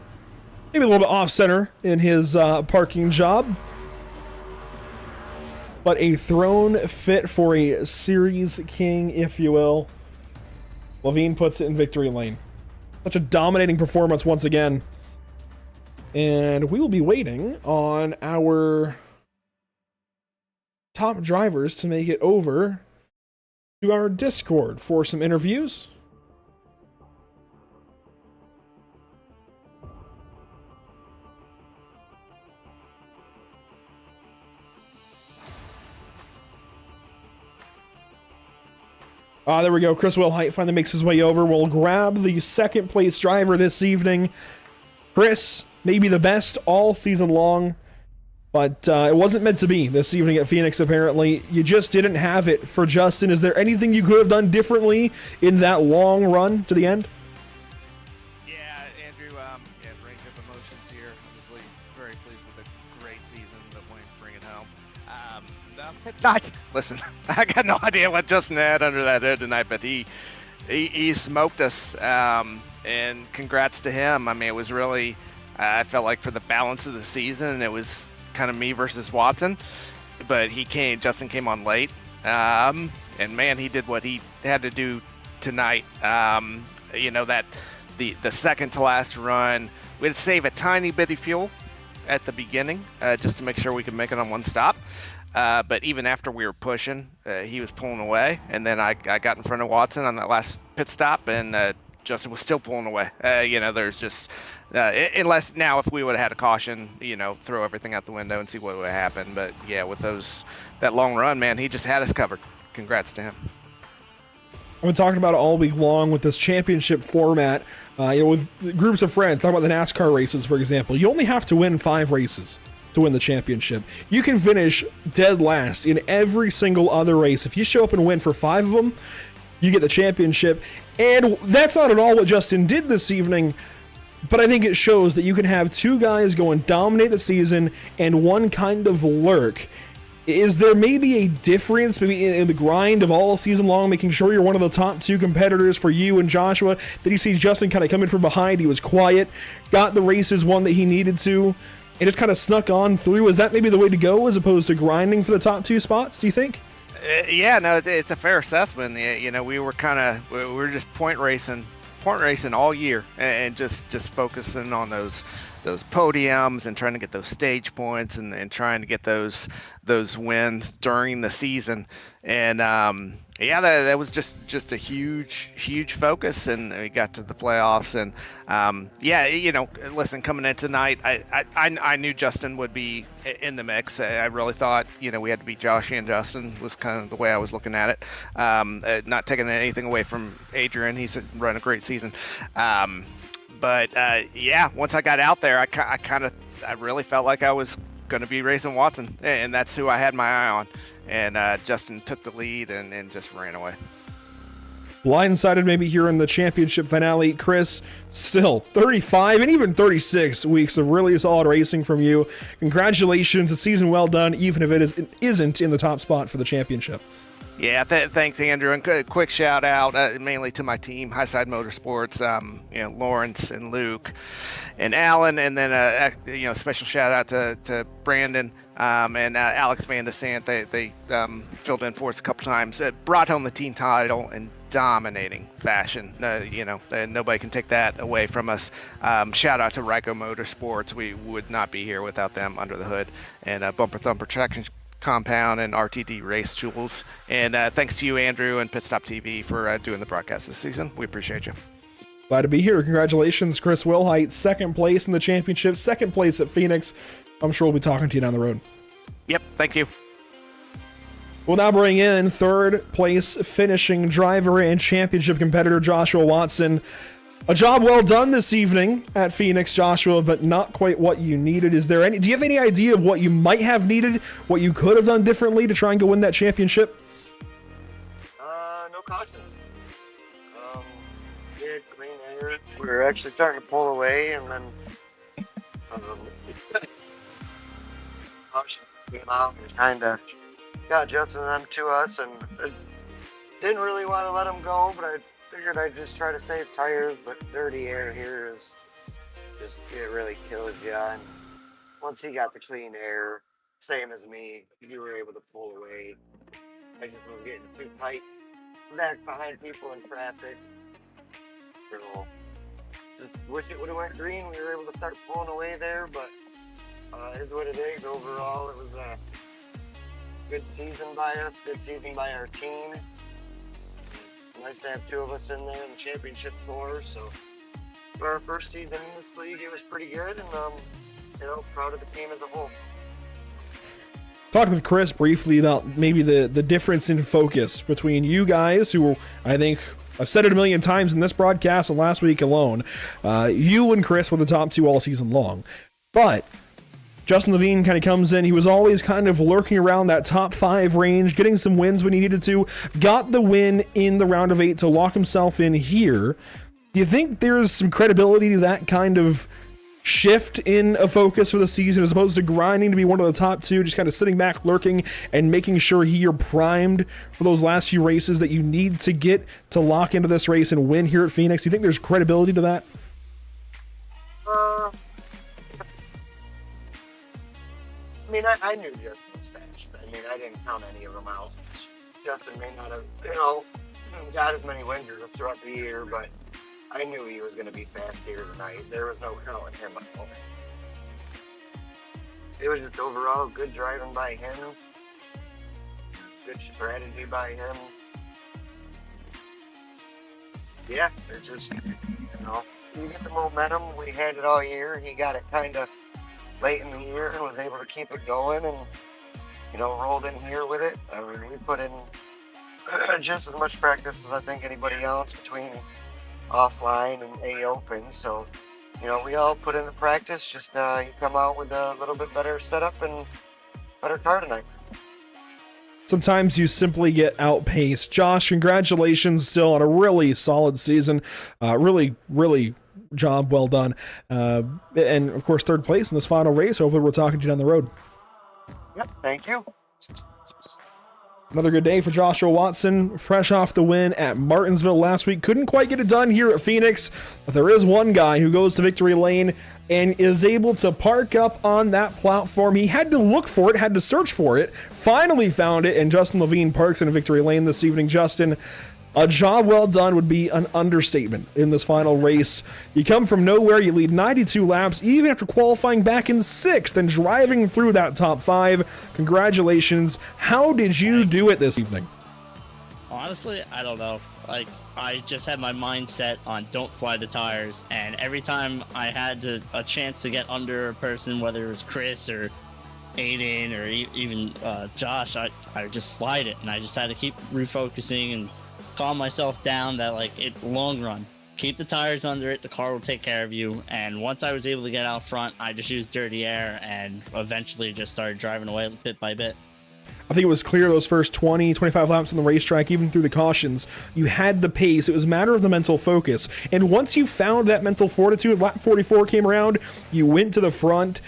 Maybe a little bit off-center in his parking job, but a throne fit for a series king, if you will. Levine puts it in victory lane. Such a dominating performance once again. And we will be waiting on our top drivers to make it over to our Discord for some interviews. There we go. Chris Wilhite finally makes his way over. We'll grab the second place driver this evening. Chris, maybe the best all season long, but it wasn't meant to be this evening at Phoenix, apparently. You just didn't have it for Justin. Is there anything you could have done differently in that long run to the end? Yeah, Andrew, range of emotions here. Obviously, very pleased with a great season that Wayne's bringing home. Listen, I got no idea what Justin had under that hood tonight, but he smoked us, and congrats to him. I mean, it was really, I felt like for the balance of the season, it was kind of me versus Watson, but Justin came on late, and man, he did what he had to do tonight. That the second to last run, we had to save a tiny bit of fuel at the beginning, just to make sure we could make it on one stop. But even after we were pushing, he was pulling away, and then I got in front of Watson on that last pit stop, and Justin was still pulling away. There's just unless now if we would have had a caution, throw everything out the window and see what would happen. But yeah, with that long run, man, he just had us covered. Congrats to him. I've been talking about it all week long with this championship format. With groups of friends, talking about the NASCAR races, for example. You only have to win 5 races to win the championship. You can finish dead last in every single other race. If you show up and win for 5 of them, you get the championship. And that's not at all what Justin did this evening, but I think it shows that you can have 2 guys go and dominate the season and one kind of lurk. Is there maybe a difference maybe in the grind of all season long, making sure you're one of the top two competitors for you and Joshua? Did you see Justin kind of coming from behind? He was quiet, got the races, one that he needed to, and just kind of snuck on through. Is that maybe the way to go as opposed to grinding for the top two spots, do you think? Yeah, no, it's a fair assessment. You know, we were just point racing all year, and just focusing on those podiums and trying to get those stage points and trying to get those wins during the season. And yeah, that was just a huge focus, and we got to the playoffs. And yeah, you know, listen, coming in tonight, I knew Justin would be in the mix. I really thought, you know, we had to beat Josh and Justin, was kind of the way I was looking at it. Not taking anything away from Adrian, he's run a great season. But yeah, once I got out there, I really felt like I was going to be racing Watson, and that's who I had my eye on. And Justin took the lead and just ran away. Blindsided maybe here in the championship finale. Chris, still 35 and even 36 weeks of really solid racing from you. Congratulations, a season well done, even if it isn't in the top spot for the championship. Yeah, thanks, Andrew, and quick shout out mainly to my team, Highside Motorsports, you know, Lawrence and Luke and Alan, and then you know, special shout out to Brandon and Alex Van de Sant. They filled in for us a couple times, brought home the team title in dominating fashion. You know, nobody can take that away from us. Shout out to Ryko Motorsports. We would not be here without them under the hood, and Bumper Thumper Traction Compound and RTD Race Tools. And thanks to you, Andrew, and Pit Stop TV for doing the broadcast this season. We appreciate you. Glad to be here. Congratulations, Chris Wilhite, second place in the championship, second place at Phoenix. I'm sure we'll be talking to you down the road. Yep, thank you. We'll now bring in third place finishing driver and championship competitor Joshua Watson. A job well done this evening at Phoenix, Joshua, but not quite what you needed. Do you have any idea of what you might have needed, what you could have done differently to try and go win that championship? No caution. We had clean air. We were actually starting to pull away, and then caution came out and kind of got Justin and them to us, and didn't really want to let them go, but I figured I'd just try to save tires. But dirty air here is just, it really kills you. And once he got the clean air, same as me, you were able to pull away. I just was getting too tight back behind people in traffic. So just wish it would have went green. We were able to start pulling away there, but it is what it is. Overall, it was a good season by us, good season by our team. Nice to have two of us in there in the championship tour. So for our first season in this league, it was pretty good, and you know, proud of the team as a whole. Talked with Chris briefly about maybe the difference in focus between you guys, who I think I've said it a million times in this broadcast and last week alone. You and Chris were the top two all season long, but Justin Levine kind of comes in. He was always kind of lurking around that top 5 range, getting some wins when he needed to. Got the win in the round of 8 to lock himself in here. Do you think there's some credibility to that kind of shift in a focus for the season, as opposed to grinding to be one of the top 2, just kind of sitting back, lurking, and making sure you're primed for those last few races that you need to get to lock into this race and win here at Phoenix? Do you think there's credibility to that? I mean, I knew Justin was fast. I mean, I didn't count any of them out. Justin may not have, you know, got as many wins throughout the year, but I knew he was going to be fast here tonight. There was no counting him out. It was just overall good driving by him, good strategy by him. Yeah, it's just, you know, you get the momentum. We had it all year. He got it kind of late in the year and was able to keep it going, and, you know, rolled in here with it. I mean, we put in just as much practice as I think anybody else between offline and A Open. So, you know, we all put in the practice. Just you come out with a little bit better setup and better car tonight. Sometimes you simply get outpaced. Josh, congratulations still on a really solid season. Really job well done. And of course, third place in this final race. Hopefully we're talking to you down the road. Yep, thank you. Another good day for Joshua Watson, fresh off the win at Martinsville last week. Couldn't quite get it done here at Phoenix, but there is one guy who goes to victory lane and is able to park up on that platform. He had to look for it, had to search for it, finally found it, and Justin Levine parks in victory lane this evening. Justin, a job well done would be an understatement in this final race. You come from nowhere, you lead 92 laps, even after qualifying back in 6th and driving through that top 5. Congratulations. How did you do it this evening? Honestly, I don't know. Like, I just had my mindset on don't slide the tires, and every time I had a chance to get under a person, whether it was Chris or Aiden or even Josh, I would just slide it, and I just had to keep refocusing and calm myself down that, like, long run, keep the tires under it, the car will take care of you. And once I was able to get out front, I just used dirty air and eventually just started driving away bit by bit. I think it was clear those first 20, 25 laps on the racetrack, even through the cautions, you had the pace. It was a matter of the mental focus. And once you found that mental fortitude, lap 44 came around, you went to the front.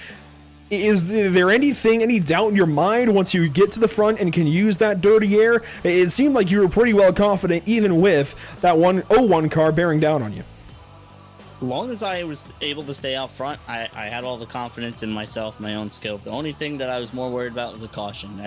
Is there any doubt in your mind once you get to the front and can use that dirty air? It seemed like you were pretty well confident, even with that 101 car bearing down on you. As long as I was able to stay out front, I had all the confidence in myself, my own skill. The only thing that I was more worried about was the caution.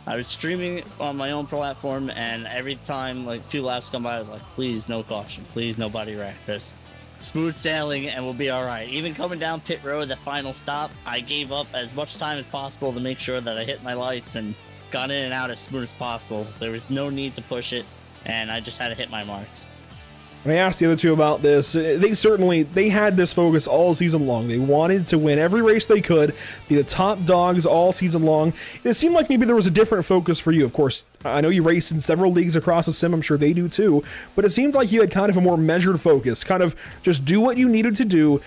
I was streaming on my own platform, and every time, like, a few laps come by, I was like, please, no caution. Please, nobody wreck this. Smooth sailing and we'll be all right. Even coming down pit road, the final stop, I gave up as much time as possible to make sure that I hit my lights and got in and out as smooth as possible. There was no need to push it, and I just had to hit my marks. When I asked the other two about this, they had this focus all season long. They wanted to win every race they could, be the top dogs all season long. It seemed like maybe there was a different focus for you. Of course, I know you race in several leagues across the sim. I'm sure they do too. But it seemed like you had kind of a more measured focus, kind of just do what you needed to do,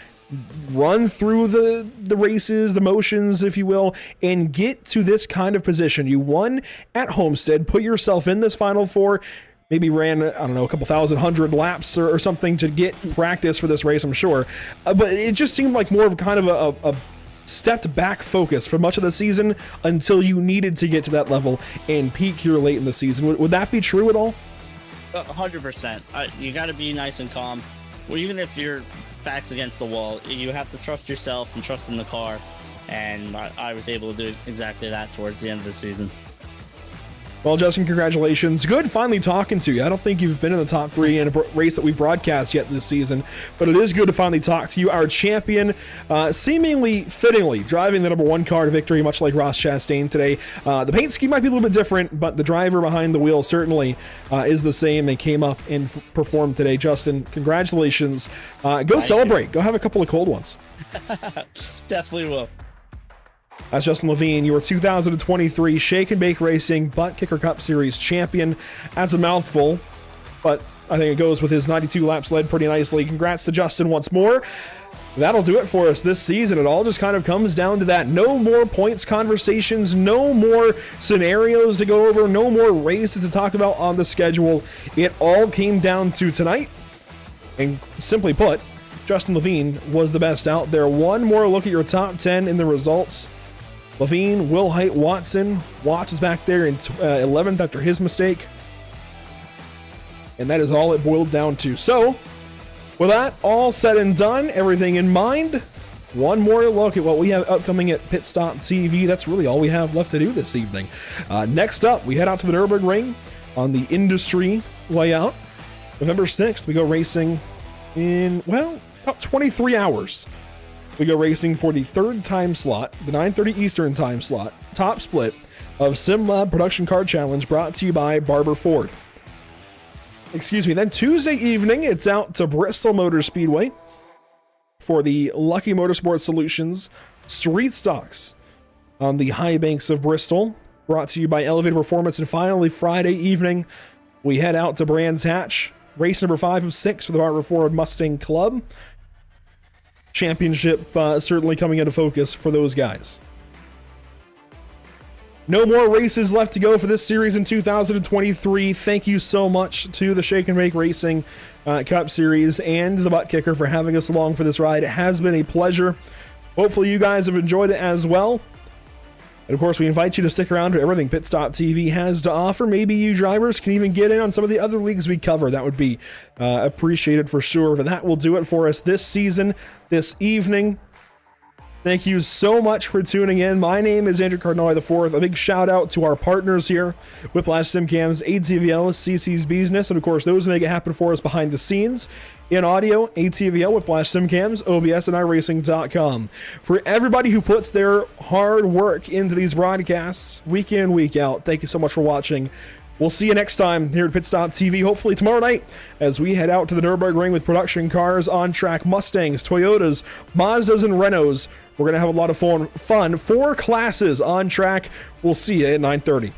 run through the races, the motions, if you will, and get to this kind of position. You won at Homestead, put yourself in this Final Four, maybe ran, I don't know, a couple thousand, 100 laps or something to get practice for this race, I'm sure. But it just seemed like more of kind of a stepped back focus for much of the season until you needed to get to that level and peak here late in the season. Would that be true at all? 100%. You got to be nice and calm. Well, even if your back's against the wall, you have to trust yourself and trust in the car. And I was able to do exactly that towards the end of the season. Well, Justin, congratulations. Good finally talking to you. I don't think you've been in the top 3 in a race that we've broadcast yet this season, but it is good to finally talk to you. Our champion, seemingly fittingly, driving the number 1 car to victory, much like Ross Chastain today. The paint scheme might be a little bit different, but the driver behind the wheel certainly is the same. They came up and performed today. Justin, congratulations. Go celebrate. Go have a couple of cold ones. Definitely will. That's Justin Levine, your 2023 Shake and Bake Racing Buttkicker Cup Series champion. That's a mouthful, but I think it goes with his 92 lap sled pretty nicely. Congrats to Justin once more. That'll do it for us this season. It all just kind of comes down to that. No more points conversations, no more scenarios to go over, no more races to talk about on the schedule. It all came down to tonight, and simply put, Justin Levine was the best out there. One more look at your top 10 in the results. Levine, Wilhite, Watson. Watts was back there in 11th after his mistake. And that is all it boiled down to. So, with that all said and done, everything in mind, one more look at what we have upcoming at Pit Stop TV. That's really all we have left to do this evening. Next up, we head out to the Nürburgring on the industry layout. November 6th, we go racing in, well, about 23 hours. We go racing for the 3rd time slot, the 9:30 Eastern time slot, top split of SimLab Production Car Challenge, brought to you by Barber Ford. Excuse me. Then Tuesday evening, it's out to Bristol Motor Speedway for the Lucky Motorsport Solutions Street Stocks on the high banks of Bristol, brought to you by Elevated Performance. And finally, Friday evening, we head out to Brands Hatch, race number 5 of 6 for the Barber Ford Mustang Club. Championship certainly coming into focus for those guys. No more races left to go for this series in 2023. Thank you so much to the Shake and Bake Racing Cup Series and the Buttkicker for having us along for this ride. It has been a pleasure. Hopefully you guys have enjoyed it as well. And of course, we invite you to stick around to everything Pit Stop TV has to offer. Maybe you drivers can even get in on some of the other leagues we cover. That would be appreciated for sure. But that will do it for us this season, this evening. Thank you so much for tuning in. My name is Andrew Cardinale IV. A big shout out to our partners here, Whiplash Simcams, ATVL, CC's Business, and of course those who make it happen for us behind the scenes. In audio, ATVL, Whiplash Simcams, OBS, and iRacing.com. For everybody who puts their hard work into these broadcasts, week in, week out, thank you so much for watching. We'll see you next time here at Pit Stop TV, hopefully tomorrow night, as we head out to the Nürburgring with production cars on track, Mustangs, Toyotas, Mazdas, and Renaults. We're going to have a lot of fun. 4 classes on track. We'll see you at 9:30.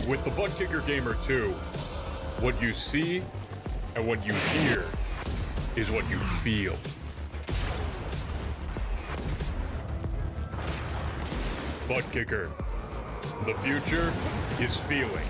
With the Buttkicker Gamer 2, what you see and what you hear is what you feel. Buttkicker, the future is feeling.